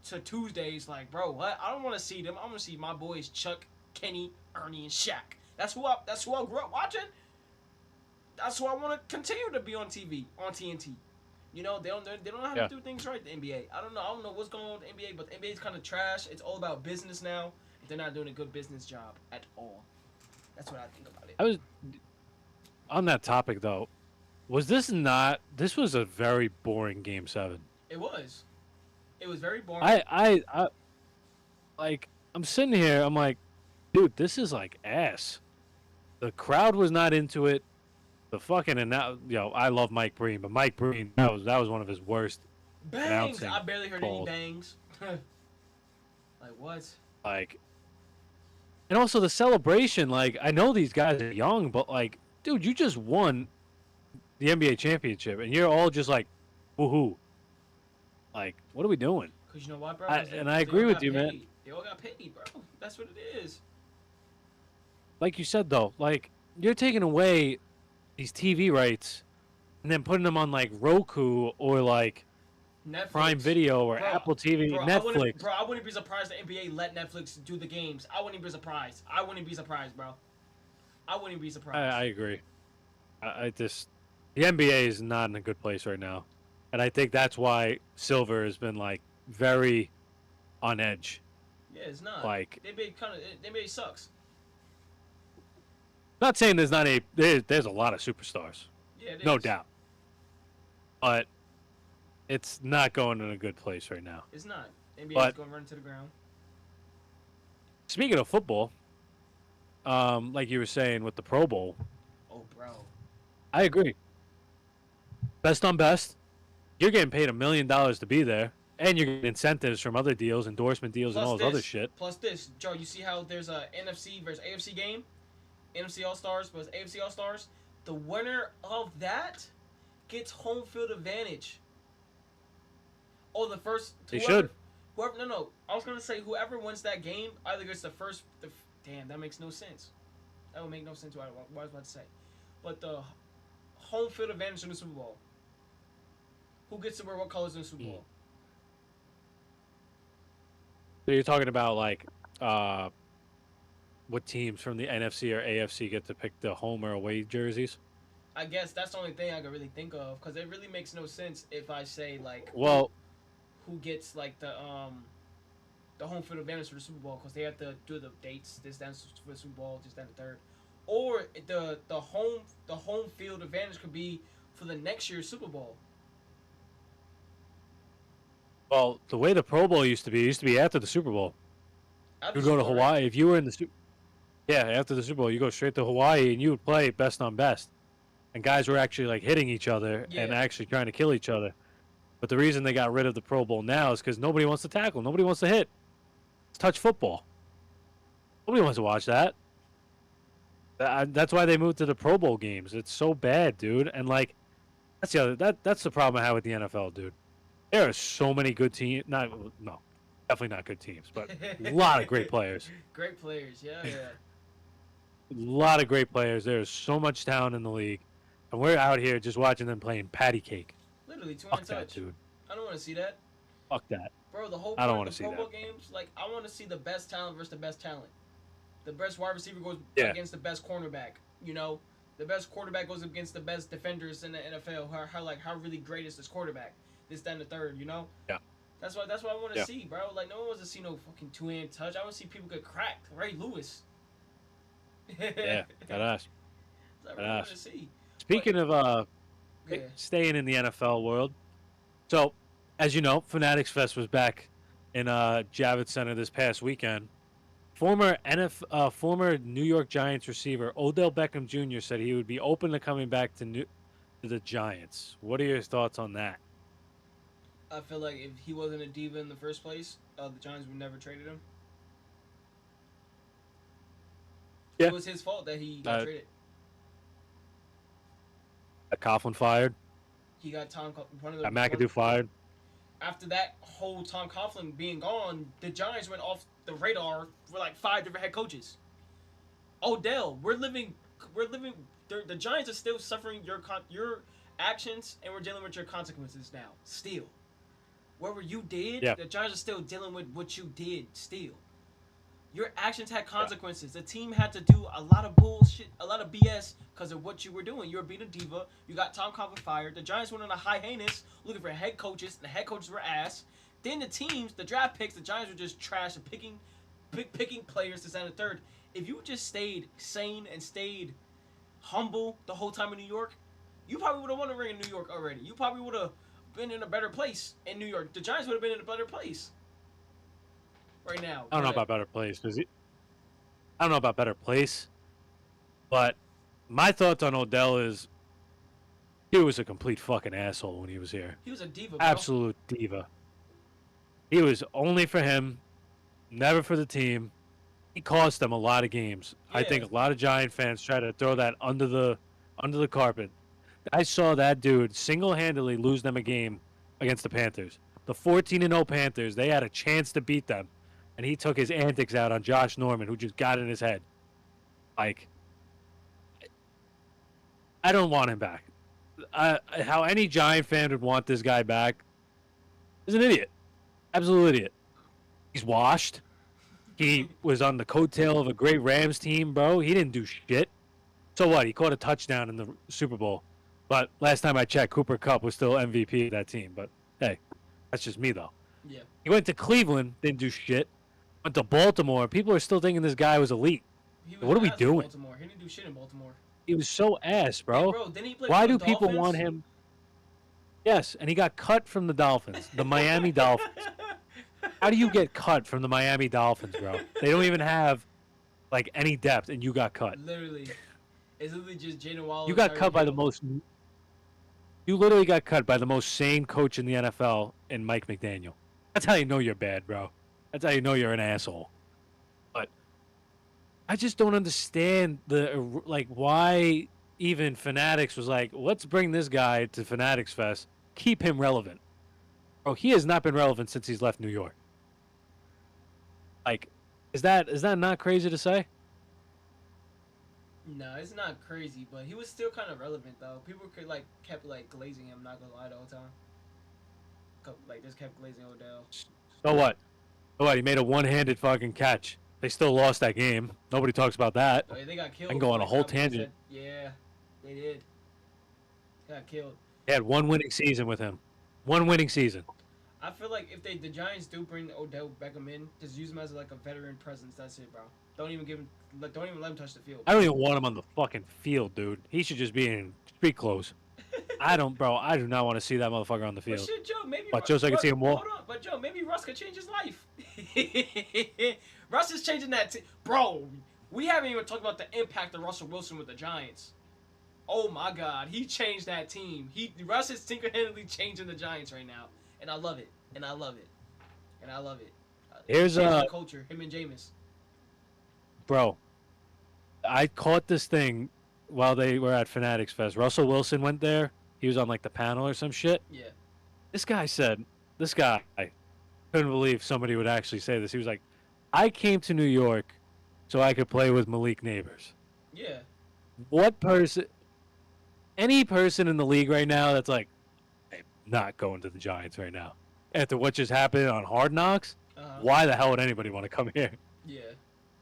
to Tuesdays. Like, bro, what? I don't want to see them. I want to see my boys Chuck, Kenny, Ernie, and Shaq. That's who I grew up watching. That's who I want to continue to be on TV, on TNT. You know, they don't know how to do things right. The NBA. I don't know what's going on with the NBA, but the NBA is kind of trash. It's all about business now. They're not doing a good business job at all. That's what I think about it. I was on that topic though. Was this not? This was a very boring Game 7. It was. It was very boring. I like. I'm sitting here. I'm like, dude, this is like ass. The crowd was not into it. The fucking and now, I love Mike Breen, but Mike Breen that was one of his worst. Bangs. I barely heard any bangs. Like what? Like, and also the celebration. Like, I know these guys are young, but like, dude, you just won the NBA championship, and you're all just like, woohoo. Like, what are we doing? Because you know what, bro? I agree with you, man. They all got paid, bro. That's what it is. Like you said, though, like, you're taking away these TV rights and then putting them on, like, Roku or, like, Netflix. Prime Video or Apple TV, Netflix. I wouldn't be surprised the NBA let Netflix do the games. I wouldn't be surprised. I wouldn't be surprised, bro. I wouldn't be surprised. I agree. The NBA is not in a good place right now. And I think that's why Silver has been, like, very on edge. Yeah, it's not. Like, The NBA sucks. not saying there's not there's a lot of superstars, Yeah, it is. no doubt, but it's not going in a good place right now. It's not. NBA But is going to run to the ground. speaking of football, like you were saying with the Pro Bowl, Oh, bro. I agree. Best on best, you're getting paid $1 million to be there, and you're getting incentives from other deals, endorsement deals, and all this other shit. Plus this, Joe, you see how there's a NFC versus AFC game? NFC All-Stars versus AFC All-Stars? The winner of that gets home field advantage. Oh, the first... They should. No. I was going to say whoever wins that game either gets the first... Damn, that makes no sense. That would make no sense what I was about to say. But the home field advantage in the Super Bowl. Who gets to wear what colors in the Super Bowl? So you're talking about, like, what teams from the NFC or AFC get to pick the home or away jerseys? I guess that's the only thing I could really think of, because it really makes no sense if I say, like, Well, who gets, like, the home field advantage for the Super Bowl, because they have to do the dates, this, that, for the Super Bowl, this, that, and the third. Or the home field advantage could be for the next year's Super Bowl. well, the way the Pro Bowl used to be after the Super Bowl. After You go to Super Bowl, right? Hawaii. If you were in the after the Super Bowl, you go straight to Hawaii and you would play best on best. And guys were actually like hitting each other Yeah. and actually trying to kill each other. But the reason they got rid of the Pro Bowl now is because nobody wants to tackle. Nobody wants to hit. It's touch football. Nobody wants to watch that. That's why they moved to the Pro Bowl games. It's so bad, dude. And like, that's the problem I have with the NFL, dude. There are so many good teams. Definitely not good teams, but a lot of great players. Great players, yeah. A lot of great players. There's so much talent in the league, and we're out here just watching them playing patty cake. Literally, two Fuck hand that, touch. dude. I don't want to see that. Fuck that. Bro, the whole I don't point wanna of the see Pro that. Bowl games, like, I want to see the best talent versus the best talent. The best wide receiver goes Yeah. against the best cornerback. You know, the best quarterback goes against the best defenders in the NFL. How really great is this quarterback? This, that, and the third. You know. Yeah. That's what I want to Yeah. see, bro. Like, no one wants to see no fucking two hand touch. I want to see people get cracked. Ray Lewis. Yeah, that ass. That's what I want to see. Speaking of Yeah. staying in the NFL world, so as you know, Fanatics Fest was back in Javits Center this past weekend. Former New York Giants receiver Odell Beckham Jr. said he would be open to coming back to the Giants. What are your thoughts on that? I feel like if he wasn't a diva in the first place, the Giants would never traded him. Yeah. It was his fault that he got traded. Coughlin fired. He got McAdoo fired. After that whole Tom Coughlin being gone, the Giants went off the radar for like 5 different head coaches. Odell, we're living. The Giants are still suffering your actions, and we're dealing with your consequences now. Still, whatever you did, Yeah. the Giants are still dealing with what you did. Still, your actions had consequences. The team had to do a lot of bullshit, a lot of BS because of what you were doing. You were being a diva. You got Tom Coughlin fired. The Giants went on a hiatus looking for head coaches. The head coaches were ass. Then the teams, the draft picks, the Giants were just trash and picking players to send a third. If you just stayed sane and stayed humble the whole time in New York, you probably would have won a ring in New York already. You probably would have been in a better place in New York. The Giants would have been in a better place right now. I don't know about better place I don't know about better place, but my thoughts on Odell is he was a complete fucking asshole when he was here. He was a diva, bro. Absolute diva. He was only for him, never for the team. He cost them a lot of games. I Yeah. think a lot of Giant fans try to throw that under the carpet. I saw that dude single-handedly lose them a game against the Panthers. The 14-0 Panthers, they had a chance to beat them, and he took his antics out on Josh Norman, who just got in his head. Like, I don't want him back. How any Giant fan would want this guy back is an idiot. Absolute idiot. He's washed. He was on the coattail of a great Rams team, bro. He didn't do shit. So what? He caught a touchdown in the Super Bowl. But last time I checked, Cooper Kupp was still MVP of that team. But hey, that's just me, though. Yeah. He went to Cleveland, didn't do shit. Went to Baltimore. People are still thinking this guy was elite. He was What are we ass in doing? Baltimore. He didn't do shit in Baltimore. He was so ass, Hey, bro. bro, didn't he play Why for do the people Dolphins? want him? Yes, and he got cut from the Dolphins, the Miami Dolphins. How do you get cut from the Miami Dolphins, bro? They don't even have like any depth, and you got cut. Literally. It's literally just Jaden Wallace. You got cut by the most. You literally got cut by the most sane coach in the NFL, and Mike McDaniel. That's how you know you're bad, bro. That's how you know you're an asshole. But I just don't understand why even Fanatics was like, let's bring this guy to Fanatics Fest, keep him relevant. Bro, he has not been relevant since he's left New York. Like, is that not crazy to say? No, it's not crazy, but he was still kind of relevant though. People kept glazing him. Not gonna lie the whole time. Just kept glazing Odell. So what? So what? He made a one-handed fucking catch. They still lost that game. Nobody talks about that. Oh, yeah, they got killed. I can go on a whole Cowboys tangent. Yeah, they did. Got killed. They had one winning season with him. One winning season. I feel like if the Giants do bring Odell Beckham in, just use him as a veteran presence. That's it, bro. Don't even let him touch the field. I don't even want him on the fucking field, dude. He should just be in street clothes. I do not want to see that motherfucker on the field. But shit, Joe, maybe. But just so I can see him walk. Hold on, but Joe, maybe Russ could change his life. Russ is changing that, bro. We haven't even talked about the impact of Russell Wilson with the Giants. Oh my God, he changed that team. Russ is single-handedly changing the Giants right now, and I love it. And I love it. And I love it. Here's the culture. Him and Jameis. Bro, I caught this thing while they were at Fanatics Fest. Russell Wilson went there. He was on the panel or some shit. Yeah. This guy I couldn't believe somebody would actually say this. He was like, I came to New York so I could play with Malik Neighbors. Yeah. Any person in the league right now that's like, I'm not going to the Giants right now. After what just happened on Hard Knocks, why the hell would anybody want to come here? Yeah.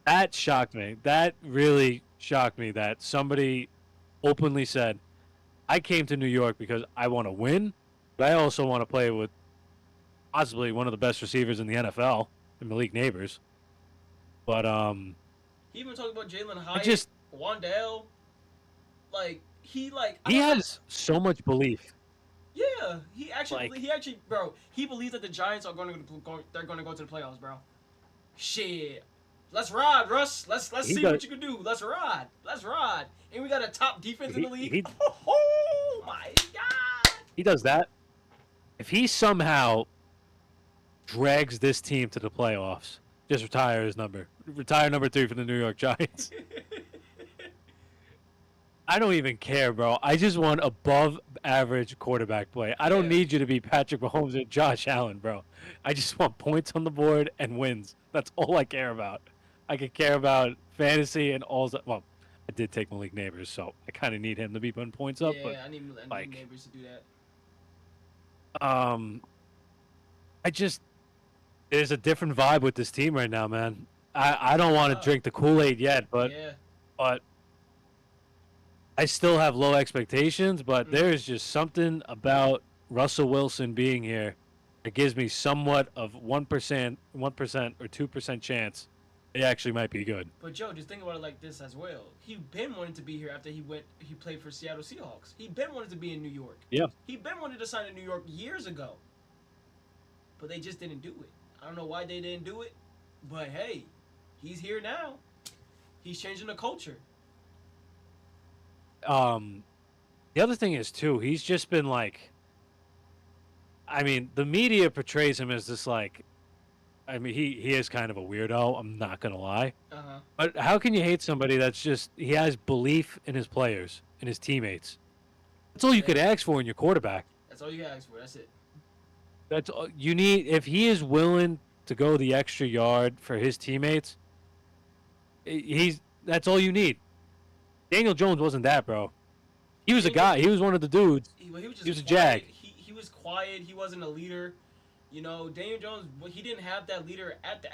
That shocked me. That really shocked me that somebody openly said, I came to New York because I want to win, but I also want to play with possibly one of the best receivers in the NFL, Malik Neighbors. But he even talked about Jalen Hyatt, Wandale. He has so much belief. Yeah, he actually, bro. He believes that the Giants are going to go to the playoffs, bro. Shit, let's ride, Russ. Let's see what you can do. Let's ride. And we got a top defense in the league. Oh my God. He does that. If he somehow drags this team to the playoffs, just retire his number. Retire number 3 for the New York Giants. I don't even care, bro. I just want above average quarterback play. I don't need you to be Patrick Mahomes or Josh Allen, bro. I just want points on the board and wins. That's all I care about. I could care about fantasy and all that. Well, I did take Malik Neighbors, so I kind of need him to be putting points up. Yeah, but I need Neighbors to do that. There's a different vibe with this team right now, man. I don't want to drink the Kool-Aid yet, but I still have low expectations, but there is just something about Russell Wilson being here that gives me somewhat of 1% or 2% chance it actually might be good. But Joe, just think about it like this as well. He been wanting to be here after he played for Seattle Seahawks. He been wanted to be in New York. Yeah. He been wanted to sign in New York years ago. But they just didn't do it. I don't know why they didn't do it, but hey, he's here now. He's changing the culture. The other thing is too, he's just been the media portrays him as this he is kind of a weirdo, I'm not gonna lie. But how can you hate somebody he has belief in his players, in his teammates? That's all you could ask for in your quarterback. That's all you can ask for, that's it. That's all you need. If he is willing to go the extra yard for his teammates, that's all you need. Daniel Jones wasn't that, bro. He was a guy. He was one of the dudes. He was a jag. He was quiet. He wasn't a leader. Daniel Jones, he didn't have that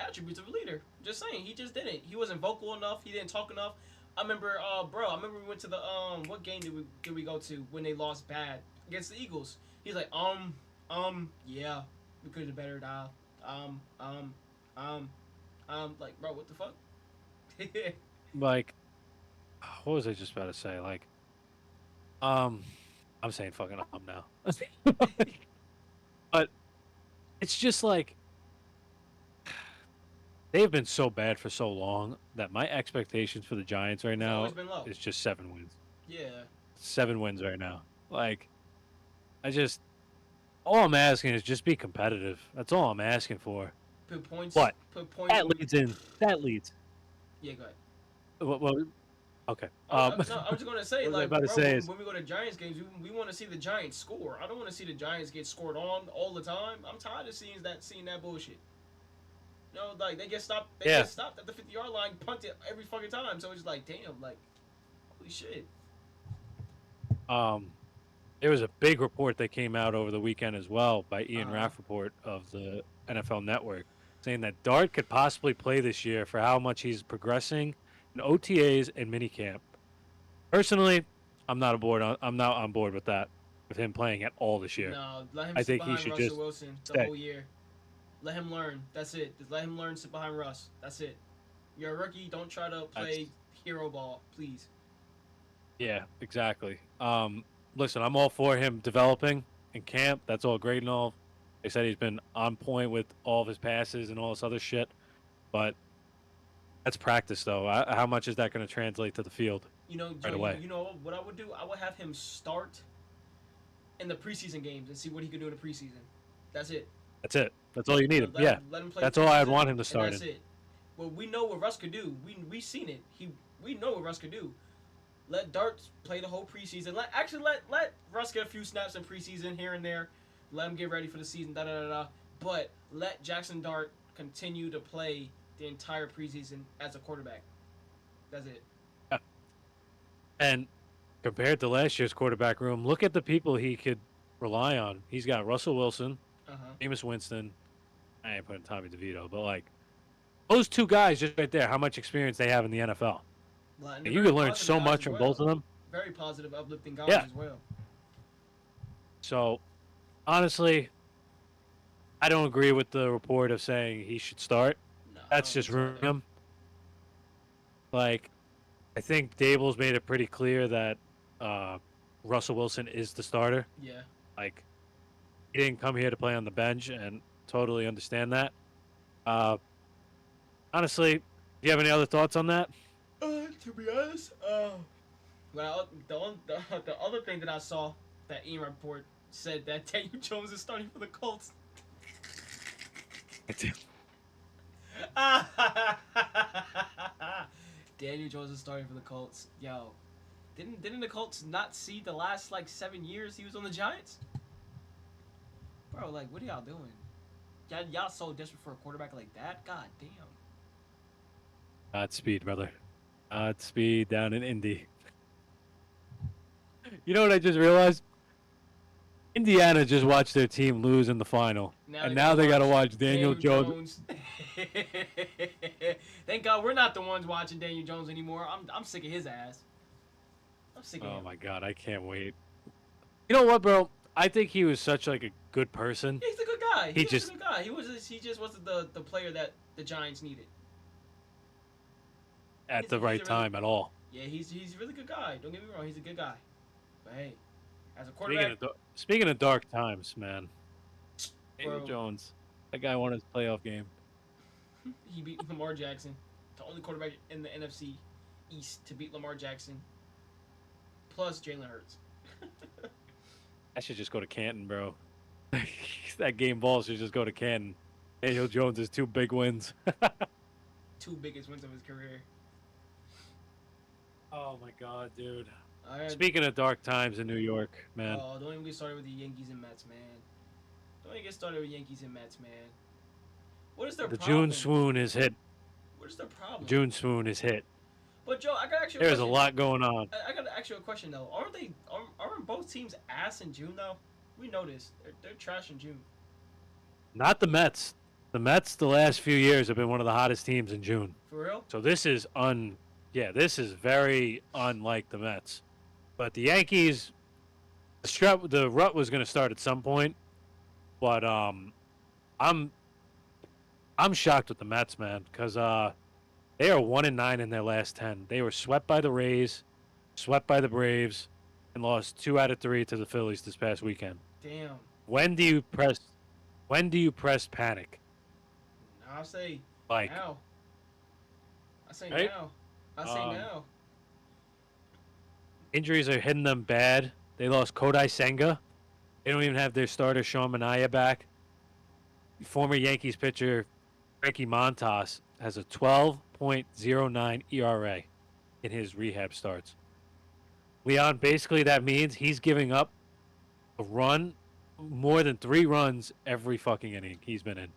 attributes of a leader. Just saying, he just didn't. He wasn't vocal enough. He didn't talk enough. I remember we went to the what game did we go to when they lost bad against the Eagles? He's like, yeah, we could have better dial. Like, bro, what the fuck? Like, what was I just about to say? Like, I'm saying fucking now. But it's just like they've been so bad for so long that my expectations for the Giants right It's now always been low. is just 7 wins. Yeah. 7 wins right now. Like, all I'm asking is just be competitive. That's all I'm asking for. Put points. What? Put points. That leads. Yeah, go ahead. Well, okay. No, I was just gonna say, what was I like, about to bro, say when, is- when we go to Giants games, we want to see the Giants score. I don't want to see the Giants get scored on all the time. I'm tired of seeing that bullshit. You know, like they get stopped. They Yeah. get stopped at the 50-yard line, punted every fucking time. So it's like, damn, like, holy shit. There was a big report that came out over the weekend as well by Ian Uh-huh. Rappaport of the NFL Network, saying that Dart could possibly play this year for how much he's progressing in OTAs and minicamp. Personally, I'm not on board with that, with him playing at all this year. No, let him I sit think he behind should Russell just Wilson the stay. whole year. Let him learn. That's it. Just let him learn. Sit behind Russ. That's it. You're a rookie. Don't try to play hero ball, please. Yeah, exactly. Listen, I'm all for him developing in camp. That's all great and all. They said he's been on point with all of his passes and all this other shit, but that's practice, though. How much is that going to translate to the field? You know, Joe, Right away. you know what I would do? I would have him start in the preseason games and see what he could do in the preseason. That's it. That's it. That's all you need. Let him play. That's all I'd preseason, want him to and start that's in. it. Well, we know what Russ could do. We seen it. We know what Russ could do. Let Dart play the whole preseason. Let Russ get a few snaps in preseason here and there. Let him get ready for the season. Da da da da. But let Jackson Dart continue to play the entire preseason as a quarterback. That's it. And compared to last year's quarterback room, look at the people he could rely on. He's got Russell Wilson, Jameis Winston. I ain't putting Tommy DeVito, but like those two guys just right there, how much experience they have in the NFL. And You can learn so much from both of them. Very positive, uplifting guys as well. So, honestly, I don't agree with the report of saying he should start. No, That's just him. Like, I think Dable's made it pretty clear that Russell Wilson is the starter. Yeah. Like, he didn't come here to play on the bench, and totally understand that. Honestly, do you have any other thoughts on that? To be honest, well, the other thing that I saw that Ian report said that Daniel Jones is starting for the Colts. Daniel Jones is starting for the Colts. Yo, didn't the Colts not see the last like 7 years he was on the Giants? Bro, like, what are y'all doing? Y'all so desperate for a quarterback like that? God damn. Godspeed, brother. Godspeed down in Indy. You know what I just realized? Indiana just watched their team lose in the final. Now they got to watch Daniel Jones. Thank God we're not the ones watching Daniel Jones anymore. I'm sick of his ass. I'm sick of him. Oh my God, I can't wait. You know what, bro? I think he was such like a good person. He's a good guy. He He just a good guy. He just wasn't the player that the Giants needed. At the right time at all. Yeah, he's a really good guy. Don't get me wrong, he's a good guy. But hey, as a quarterback, Speaking of dark times, man. Daniel Bro. Jones, that guy won his playoff game. he beat Lamar Jackson, the only quarterback in the NFC East to beat Lamar Jackson, plus Jalen Hurts. I should just go to Canton, bro. That game ball should just go to Canton. Daniel Jones has 2 big wins. 2 biggest wins of his career. Oh my God, dude. All right. Speaking of dark times in New York, man. Oh, don't even get started with the Yankees and Mets, man. Don't even get started with Yankees and Mets, man. What is their The problem? June swoon is hit. What is their problem? June swoon is hit. But Joe, I got actually. There's a lot going on. I got to ask you a question though. Aren't both teams ass in June though? We know this. They're trash in June. Not the Mets. The Mets the last few years have been one of the hottest teams in June. For real? So this is this is very unlike the Mets. But the Yankees, the rut was going to start at some point. But I'm I'm shocked with the Mets, man, because they are 1-9 in their last 10. They were swept by the Rays, swept by the Braves, and lost 2 out of 3 to the Phillies this past weekend. Damn. When do you press? When do you press panic? I'll say Like now. I say right? now. I say now. Injuries are hitting them bad. They lost Kodai Senga. They don't even have their starter Sean Manaea back. Former Yankees pitcher Frankie Montas has a 12.09 ERA in his rehab starts. Leon, basically that means he's giving up a run, more than 3 runs every fucking inning he's been in.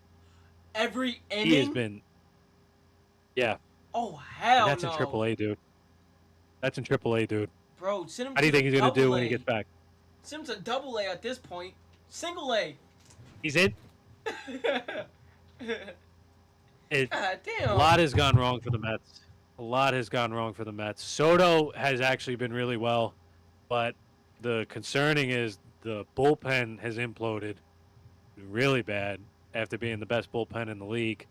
Every inning? He has been, yeah. Oh, hell And that's no. in AAA, dude. That's in AAA, dude. Bro, send him How do you think he's going to do when he gets back? Send him to double A at this point. Single A. He's in. God damn. A lot has gone wrong for the Mets. A lot has gone wrong for the Mets. Soto has actually been really well, but the concerning is the bullpen has imploded really bad after being the best bullpen in the league,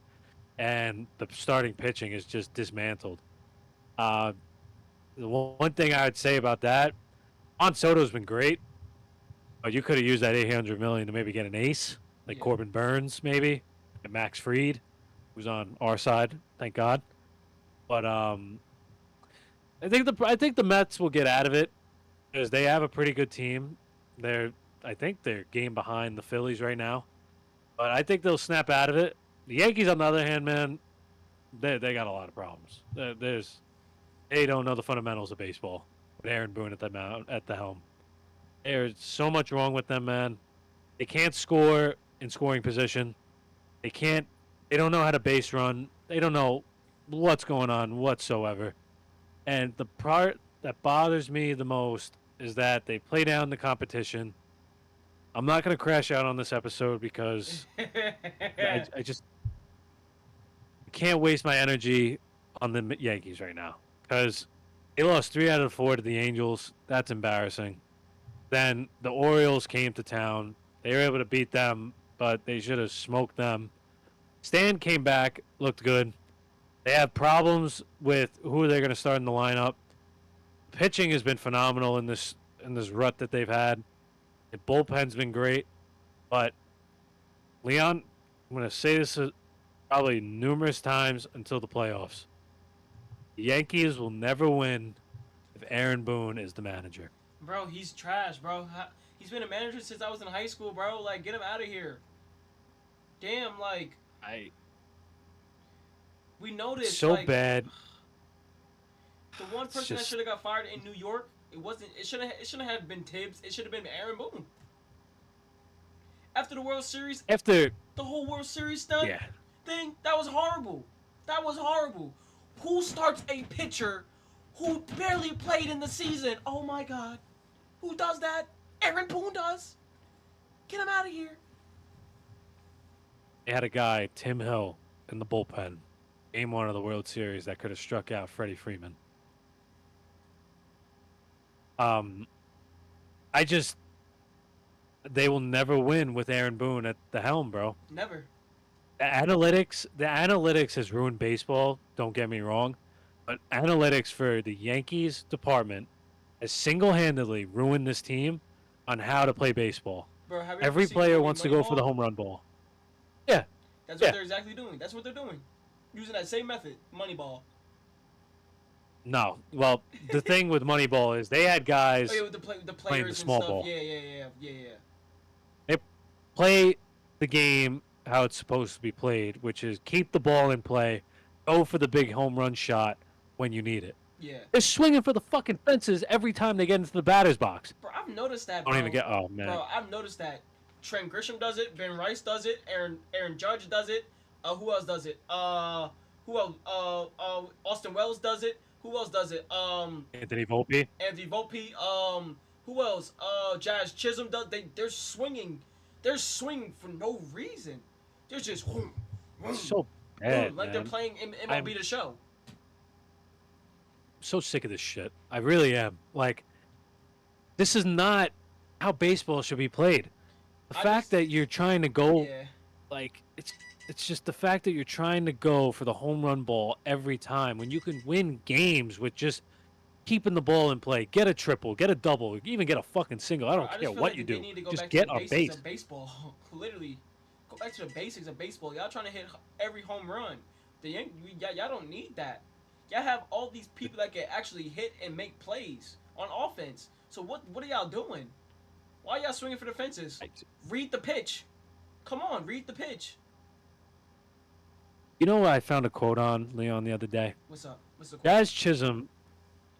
and the starting pitching is just dismantled. The one thing I would say about that, Juan Soto's been great, but you could have used that $800 million to maybe get an ace, like Yeah. Corbin Burns maybe, and Max Fried, who's on our side, thank God. But I think the Mets will get out of it because they have a pretty good team. I think they're game behind the Phillies right now, but I think they'll snap out of it. The Yankees, on the other hand, man, they got a lot of problems. They don't know the fundamentals of baseball with Aaron Boone at the helm. There's so much wrong with them, man. They can't score in scoring position. They don't know how to base run. They don't know what's going on whatsoever. And the part that bothers me the most is that they play down the competition. I'm not going to crash out on this episode because I just can't waste my energy on the Yankees right now because they lost 3 out of 4 to the Angels. That's embarrassing. Then the Orioles came to town. They were able to beat them, but they should have smoked them. Stan came back, looked good. They have problems with who they're going to start in the lineup. Pitching has been phenomenal in this rut that they've had. The bullpen's been great, but Leon, I'm going to say this probably numerous times until the playoffs. The Yankees will never win if Aaron Boone is the manager. Bro, he's trash, bro. He's been a manager since I was in high school, bro. Like, get him out of here. Damn, like, we noticed so like, bad. The one person that should have got fired in New York, it shouldn't have been Tibbs. It should have been Aaron Boone. After the World Series, the whole World Series thing, that was horrible. That was horrible. Who starts a pitcher who barely played in the season? Oh my God. Who does that? Aaron Boone does. Get him out of here. They had a guy, Tim Hill, in the bullpen, Game 1 of the World Series, that could have struck out Freddie Freeman. They will never win with Aaron Boone at the helm, bro. Never. The analytics has ruined baseball, don't get me wrong, but analytics for the Yankees department has single-handedly ruined this team on how to play baseball. Bro, every player wants to go for the home run ball. Yeah. That's what they're exactly doing. That's what they're doing. Using that same method, Moneyball. No. Well, the thing with Moneyball is they had guys with the players playing the small and stuff. ball. Yeah. They play the game how it's supposed to be played, which is keep the ball in play, go for the big home run shot when you need it. Yeah. They're swinging for the fucking fences every time they get into the batter's box. Bro, I've noticed that, bro. Don't even get... Oh, man. Bro, I've noticed that. Trent Grisham does it. Ben Rice does it. Aaron Judge does it. Who else does it? Who else? Austin Wells does it. Who else does it? Anthony Volpe. Who else? Jazz Chisholm does. They're swinging. They're swinging for no reason. They're just It's so bad, like man. they're playing MLB The Show. I'm so sick of this shit. I really am. Like, this is not how baseball should be played. The fact that you're trying to go, like, it's it's just the fact that you're trying to go for the home run ball every time when you can win games with just keeping the ball in play. Get a triple, get a double, even get a fucking single. I Bro, don't I care just feel what like you they do. need to go Just back to the get a basics base. of baseball. Literally, go back to the basics of baseball. Y'all trying to hit every home run. Y'all don't need that. Y'all have all these people that can actually hit and make plays on offense. So what are y'all doing? Why y'all swinging for the fences? Read the pitch. Come on, read the pitch. You know what I found a quote on, Leon, the other day? What's up? What's the quote?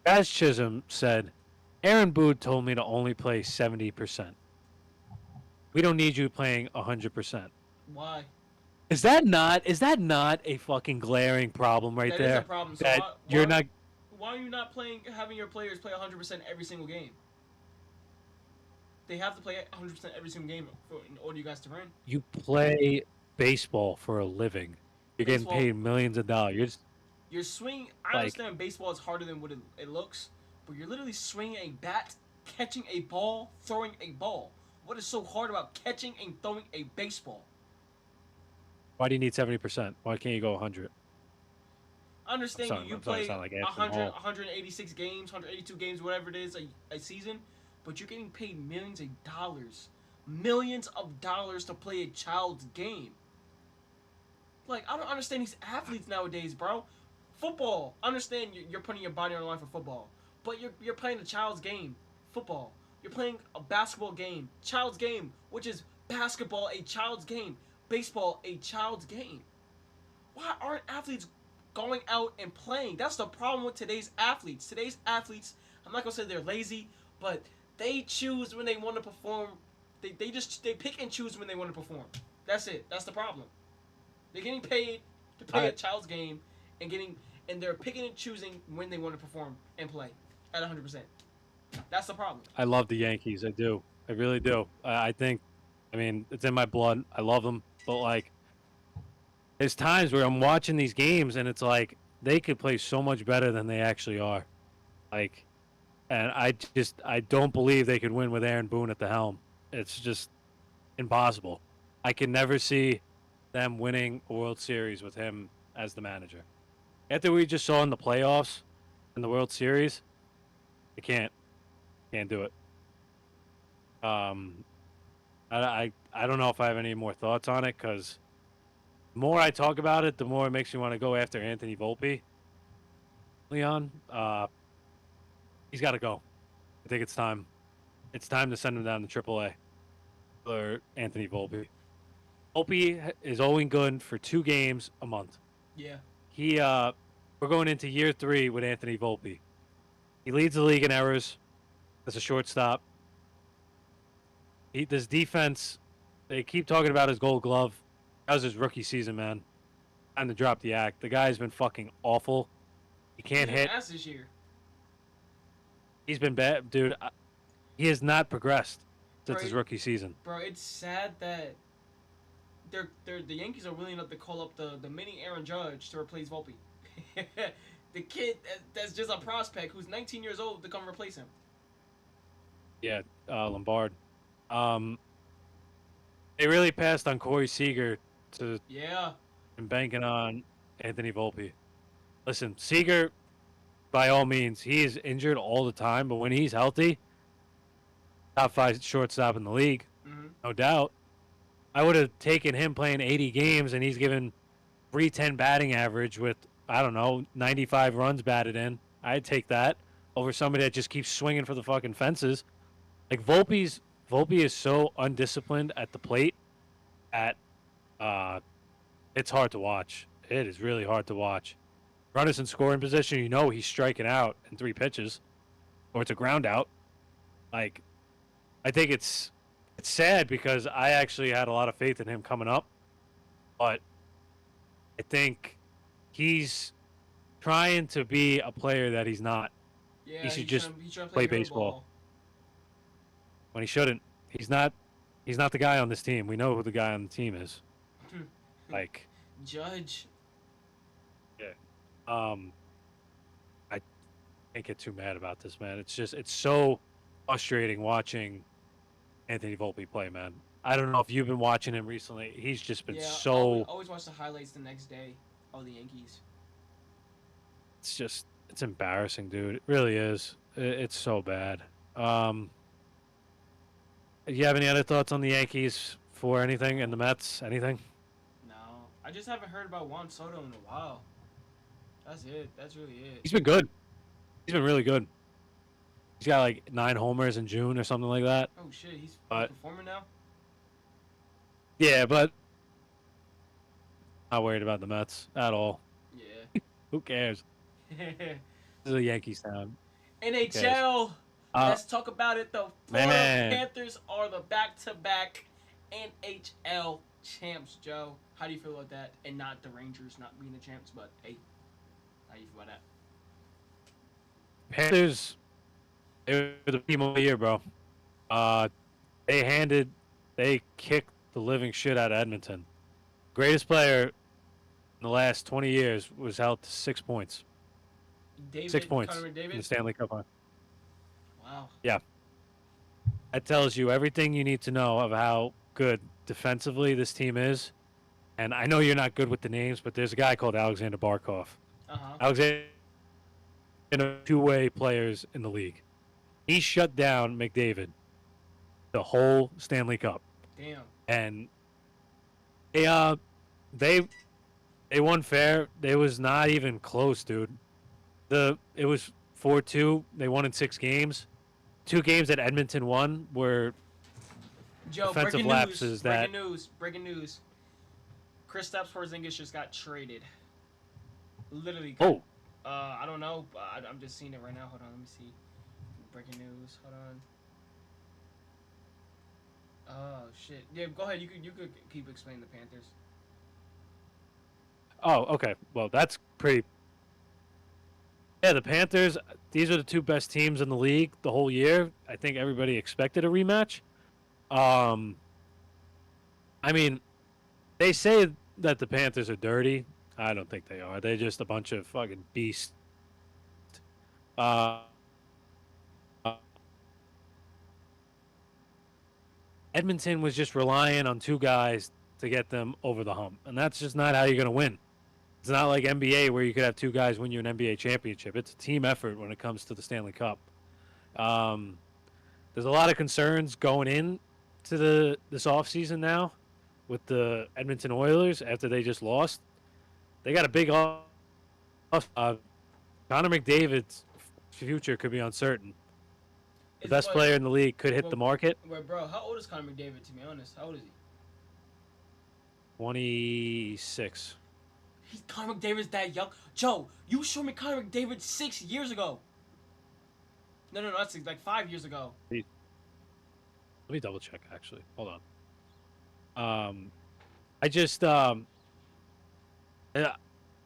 Jazz Chisholm said, Aaron Boone told me to only play 70%. We don't need you playing 100%. Why? Is that not a fucking glaring problem right That there? is a problem. So That you're not. Why are you not having your players play 100% every single game? They have to play 100% every single game in order you guys to win. You play baseball for a living. You're getting paid millions of dollars. You're swinging. I understand baseball is harder than what it looks, but you're literally swinging a bat, catching a ball, throwing a ball. What is so hard about catching and throwing a baseball? Why do you need 70%? Why can't you go 100? I understand you play like 100, 186 games, 182 games, whatever it is, a season, but you're getting paid millions of dollars to play a child's game. Like, I don't understand these athletes nowadays, bro. Football, I understand you're putting your body on the line for football, but you're playing a child's game, football. You're playing a basketball game, child's game, which is basketball, a child's game, baseball, a child's game. Why aren't athletes going out and playing? That's the problem with today's athletes. Today's athletes, I'm not gonna say they're lazy, but they choose when they want to perform. They pick and choose when they want to perform. That's it. That's the problem. They're getting paid to play a child's game and they're picking and choosing when they want to perform and play at 100%. That's the problem. I love the Yankees. I do. I really do. I think, I mean, it's in my blood. I love them. But, like, there's times where I'm watching these games and it's like they could play so much better than they actually are. Like, and I don't believe they could win with Aaron Boone at the helm. It's just impossible. I can never see them winning a World Series with him as the manager. After we just saw in the playoffs in the World Series, I can't do it. I don't know if I have any more thoughts on it because the more I talk about it, the more it makes me want to go after Anthony Volpe. Leon, he's got to go. I think it's time. It's time to send him down to AAA for Anthony Volpe. Volpe is owing good for 2 games a month. Yeah. We're going into year 3 with Anthony Volpe. He leads the league in errors as a shortstop. This defense, they keep talking about his Gold Glove. That was his rookie season, man. Time to drop the act. The guy's been fucking awful. He can't hit. Ass this year. He's been bad, dude. He has not progressed since his rookie season. Bro, it's sad that the Yankees are willing enough to call up the mini Aaron Judge to replace Volpe. The kid that's just a prospect who's 19 years old to come replace him. Yeah, Lombard. They really passed on Corey Seager and banking on Anthony Volpe. Listen, Seager, by all means, he is injured all the time, but when he's healthy, top 5 shortstop in the league, no doubt. I would have taken him playing 80 games, and he's given 310 batting average with, I don't know, 95 runs batted in. I'd take that over somebody that just keeps swinging for the fucking fences. Like, Volpe is so undisciplined at the plate that it's hard to watch. It is really hard to watch. Runners in scoring position, you know he's striking out in 3 pitches, or it's a ground out. Like, I think it's sad because I actually had a lot of faith in him coming up, but I think he's trying to be a player that he's not. Yeah, he should he's just trying to play baseball. When he shouldn't. He's not the guy on this team. We know who the guy on the team is. Like, Judge. Yeah. I can't get too mad about this, man. It's so frustrating watching Anthony Volpe play, man. I don't know if you've been watching him recently. He's just been Yeah, so. always watch the highlights the next day of the Yankees. It's embarrassing, dude. It really is. It's so bad. Um, do you have any other thoughts on the Yankees for anything and the Mets? Anything? No, I just haven't heard about Juan Soto in a while. That's it. That's really it. He's been good. He's been really good. He's got like 9 homers in June or something like that. Oh shit, he's But performing now. yeah, but not worried about the Mets at all. Yeah. Who cares? This is a Yankees town. NHL. Let's talk about it. The Florida Panthers are the back-to-back NHL champs, Joe. How do you feel about that? And not the Rangers not being the champs, but hey, how do you feel about that? Panthers, they were the team of the year, bro. They kicked the living shit out of Edmonton. Greatest player in the last 20 years was held to 6 points. 6 points in the Stanley Cup final. Wow. Yeah. That tells you everything you need to know of how good defensively this team is. And I know you're not good with the names, but there's a guy called Alexander Barkov. Alexander, two-way players in the league. He shut down McDavid the whole Stanley Cup. Damn. And they won fair. It was not even close, dude. It was 4-2. They won in 6 games. 2 games that Edmonton won were defensive lapses. Breaking news. Kristaps Porzingis just got traded. Literally. Oh. I don't know. I'm just seeing it right now. Hold on, let me see. Breaking news. Hold on. Oh shit. Yeah, go ahead. You could keep explaining the Panthers. Oh, okay. Well, that's pretty. Yeah, the Panthers. These are the 2 best teams in the league the whole year. I think everybody expected a rematch. I mean, they say that the Panthers are dirty. I don't think they are. They're just a bunch of fucking beasts. Edmonton was just relying on 2 guys to get them over the hump, and that's just not how you're going to win. It's not like NBA where you could have 2 guys win you an NBA championship. It's a team effort when it comes to the Stanley Cup. There's a lot of concerns going in to this offseason now with the Edmonton Oilers after they just lost. They got a big off. Connor McDavid's future could be uncertain. The best player in the league could hit the market. Wait, bro, how old is Connor McDavid, to be honest? How old is he? 26. Connor McDavid's that young. Joe, you showed me Connor McDavid 6 years ago. No, that's like 5 years ago. Let me double check, actually. Hold on.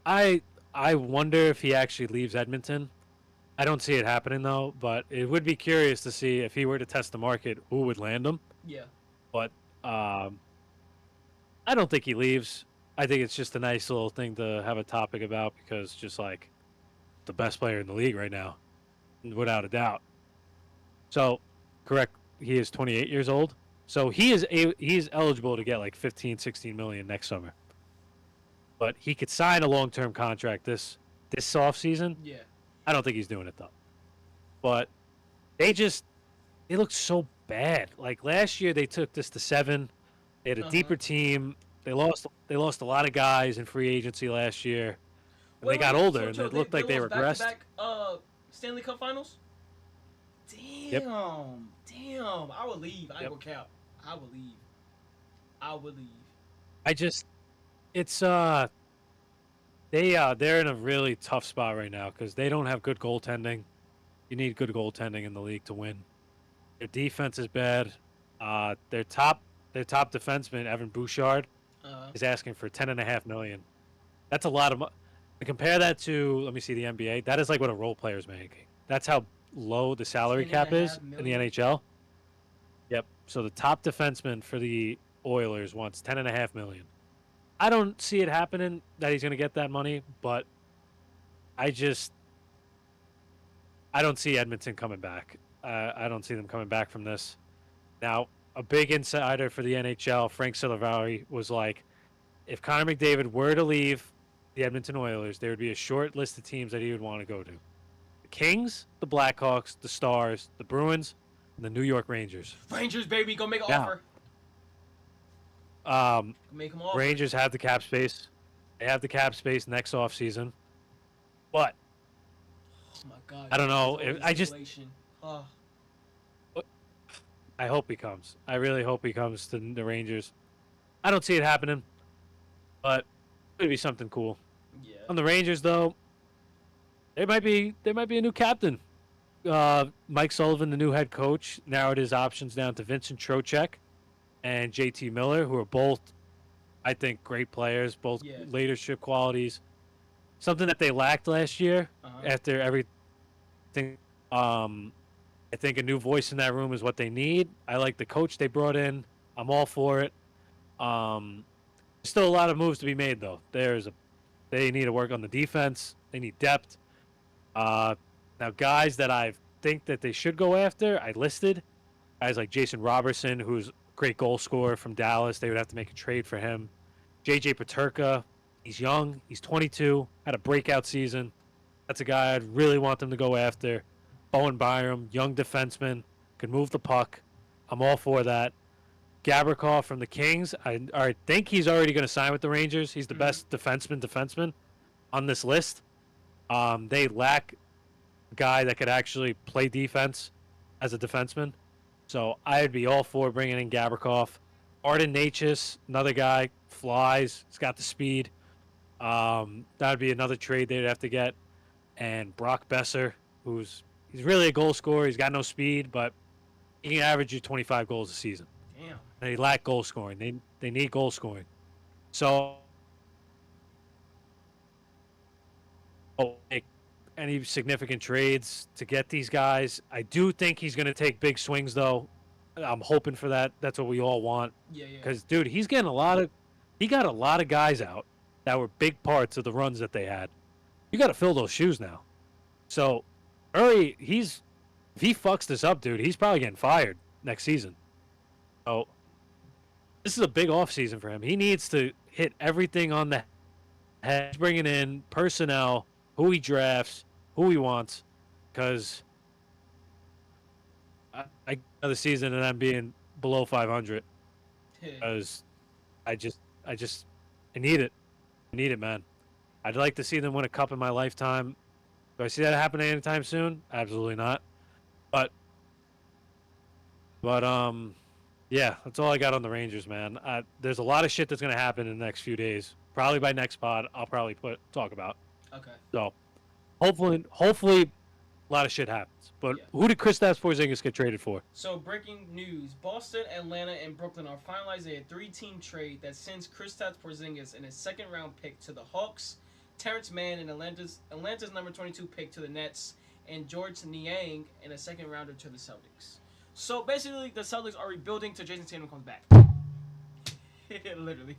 I wonder if he actually leaves Edmonton. I don't see it happening, though, but it would be curious to see if he were to test the market, who would land him. Yeah. But I don't think he leaves. I think it's just a nice little thing to have a topic about because just like the best player in the league right now, without a doubt. So, correct, he is 28 years old. So he is eligible to get like 15, 16 million next summer. But he could sign a long-term contract this offseason. Yeah. I don't think he's doing it though. But they looked so bad. Like last year they took this to 7. They had a deeper team. They lost a lot of guys in free agency last year. And they got older and it looked like they regressed. Back-to-back, Stanley Cup Finals? Damn. I would leave. I ain't gonna cap. I would leave. They're in a really tough spot right now because they don't have good goaltending. You need good goaltending in the league to win. Their defense is bad. Their top defenseman Evan Bouchard is asking for $10.5 million. That's a lot of money. Compare that to, let me see, the NBA. That is like what a role player is making. That's how low the salary cap is in the NHL. Yep. So the top defenseman for the Oilers wants $10.5 million. I don't see it happening that he's going to get that money, but I don't see Edmonton coming back. I don't see them coming back from this. Now, a big insider for the NHL, Frank Silverari, was like, if Connor McDavid were to leave the Edmonton Oilers, there would be a short list of teams that he would want to go to: the Kings, the Blackhawks, the Stars, the Bruins, and the New York Rangers. Rangers, baby, go make an Now, offer. Make them offer. Rangers have the cap space. They have the cap space next offseason. But Oh my God. I don't know. I hope he comes. I really hope he comes to the Rangers. I don't see it happening, but it would be something cool. Yeah. On the Rangers, though, there might be a new captain. Mike Sullivan, the new head coach, narrowed his options down to Vincent Trocheck and JT Miller, who are both, I think, great players, both leadership qualities. Something that they lacked last year after everything. I think a new voice in that room is what they need. I like the coach they brought in. I'm all for it. Still a lot of moves to be made, though. They need to work on the defense. They need depth. Now, guys that I think that they should go after, I listed. Guys like Jason Robertson, who's a great goal scorer from Dallas. They would have to make a trade for him. J.J. Peterka, he's young. He's 22, had a breakout season. That's a guy I'd really want them to go after. Bowen Byram, young defenseman, can move the puck. I'm all for that. Gavrikov from the Kings, I think he's already going to sign with the Rangers. He's the best defenseman on this list. They lack a guy that could actually play defense as a defenseman. So I'd be all for bringing in Gavrikov. Arden Natchez, another guy, flies. He's got the speed. That would be another trade they'd have to get. And Brock Besser, he's really a goal scorer. He's got no speed, but he can average you 25 goals a season. Damn. They lack goal scoring. They need goal scoring. So, any significant trades to get these guys. I do think he's going to take big swings, though. I'm hoping for that. That's what we all want. Yeah. Because, dude, he got a lot of guys out that were big parts of the runs that they had. You got to fill those shoes now. So, if he fucks this up, dude, he's probably getting fired next season. So, this is a big offseason for him. He needs to hit everything on the head. He's bringing in personnel, who he drafts, who he wants, because I another season and I'm being below 500 because I need it. I need it, man. I'd like to see them win a cup in my lifetime. Do I see that happening anytime soon? Absolutely not. But yeah, that's all I got on the Rangers, man. There's a lot of shit that's gonna happen in the next few days. Probably by next pod, I'll probably talk about. Okay. So hopefully, a lot of shit happens. But who did Kristaps Porzingis get traded for? So breaking news: Boston, Atlanta, and Brooklyn are finalizing a 3-team trade that sends Kristaps Porzingis and his second-round pick to the Hawks, Terrence Mann and Atlanta's number 22 pick to the Nets, and George Niang and a second-rounder to the Celtics. So basically, the Celtics are rebuilding till Jason Tatum comes back. Literally.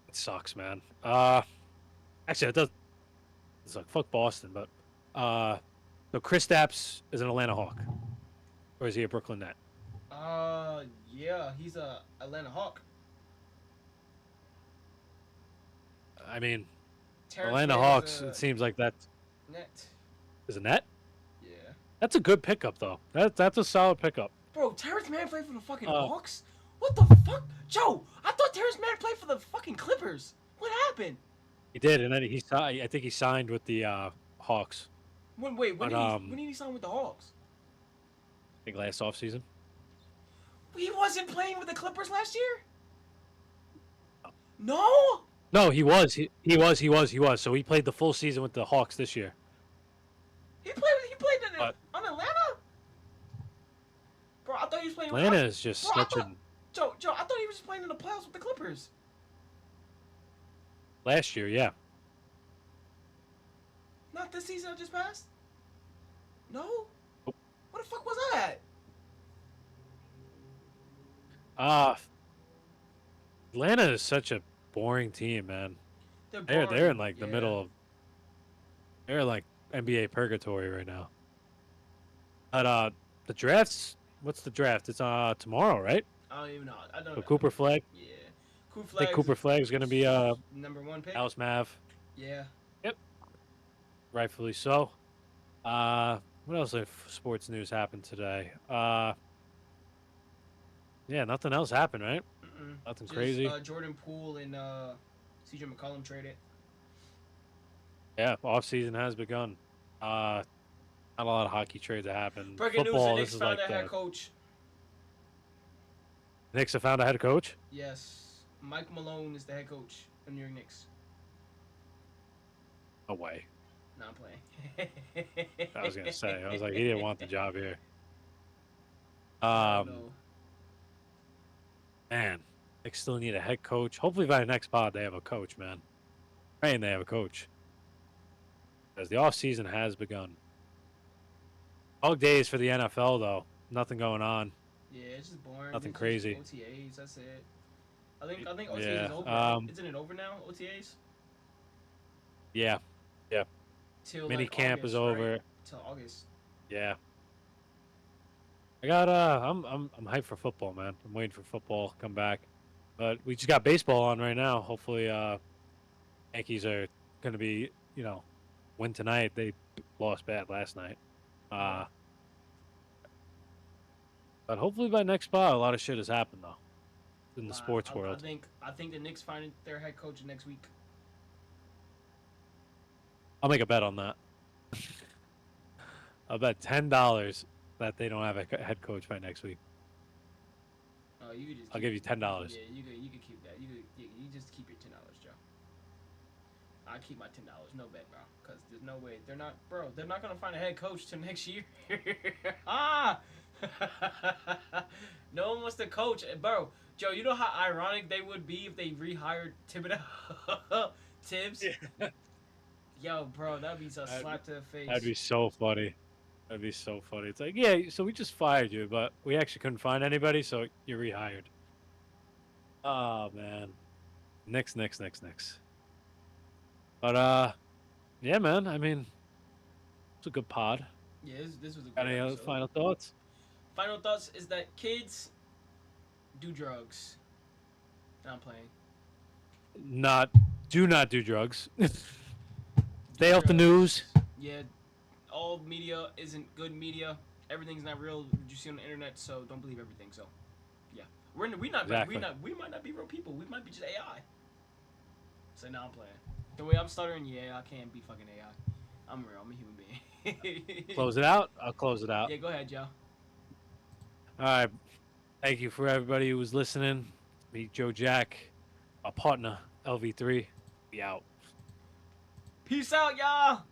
It sucks, man. Actually, it does suck. Fuck Boston, but so Kristaps is an Atlanta Hawk, or is he a Brooklyn Net? Yeah, he's a Atlanta Hawk. I mean, Terrence Atlanta Mann Hawks. It seems like that Net. is a net. Yeah. That's a good pickup, though. That's a solid pickup. Bro, Terrence Mann played for the fucking Hawks? What the fuck? Joe, I thought Terrence Mann played for the fucking Clippers. What happened? He did, and then I think he signed with the Hawks. When did he sign with the Hawks? I think last offseason. He wasn't playing with the Clippers last year? No? No, he was. He was. So he played the full season with the Hawks this year. He played on Atlanta? Bro, I thought he was playing Atlanta is just such a... Joe, I thought he was playing in the playoffs with the Clippers. Last year, yeah. Not this season that just passed? No? What the fuck was that? Atlanta is such a boring team, man. They're in like the middle of... They're like NBA purgatory right now. But The draft's what's the draft? It's tomorrow, right? I don't even know. I don't So know. Cooper Flag. Yeah. Cooper I think Flag. Cooper Flag is going to be number 1 pick. House Mav. Yeah. Yep. Rightfully so. What else in sports news happened today? Yeah, nothing else happened, right? Nothing Just, crazy. Jordan Poole and CJ McCollum traded. Yeah, off season has begun. Not a lot of hockey trades that happened. Breaking Football, news: this the Knicks is found like a head coach. Knicks have found a head coach. Yes, Mike Malone is the head coach of New York Knicks. No way. No, I'm playing. I was gonna say. I was like, he didn't want the job here. No. Man, Knicks still need a head coach. Hopefully by the next pod they have a coach, man. Praying they have a coach. Because the off season has begun. Dog days for the NFL though. Nothing going on. Yeah, it's just boring. Nothing It's crazy. Just OTAs, that's it. I think OTAs Yeah, is over. Isn't it over now? OTAs? Yeah. Till Mini like camp August, is over. Right? Till August. Yeah. I got I'm hyped for football, man. I'm waiting for football to come back. But we just got baseball on right now. Hopefully Yankees are gonna be, win tonight. They lost bad last night. But hopefully by next spot a lot of shit has happened though. In the sports world. I think the Knicks find their head coach next week. I'll make a bet on that. I'll bet $10 that they don't have a head coach by next week. Oh, you could just. I'll give you $10. Yeah, you could keep that. You just keep your $10, Joe. I keep my $10. No bet, bro. Because there's no way they're not gonna find a head coach till next year. No one wants to coach, bro. Joe, you know how ironic they would be if they rehired Thibodeau, Tibbs. Yeah. Yo, bro, that'd be a slap to the face. That'd be so funny. That'd be so funny. It's like, yeah, so we just fired you, but we actually couldn't find anybody, so you're rehired. Oh, man. Next. But, yeah, man, I mean, it's a good pod. Yeah, this was a good Got any other episode. final thoughts? Final thoughts is that kids do drugs. And I'm playing. Do not do drugs. Stay off the news. Yeah, all media isn't good media. Everything's not real. You see on the internet, so don't believe everything. So, yeah, we might not be real people. We might be just AI. So now I'm playing. The way I'm stuttering, yeah, I can't be fucking AI. I'm real. I'm a human being. Close it out. I'll close it out. Yeah, go ahead, Joe. All right. Thank you for everybody who was listening. Me, Joe Jack, our partner, LV3. Be out. Peace out, y'all.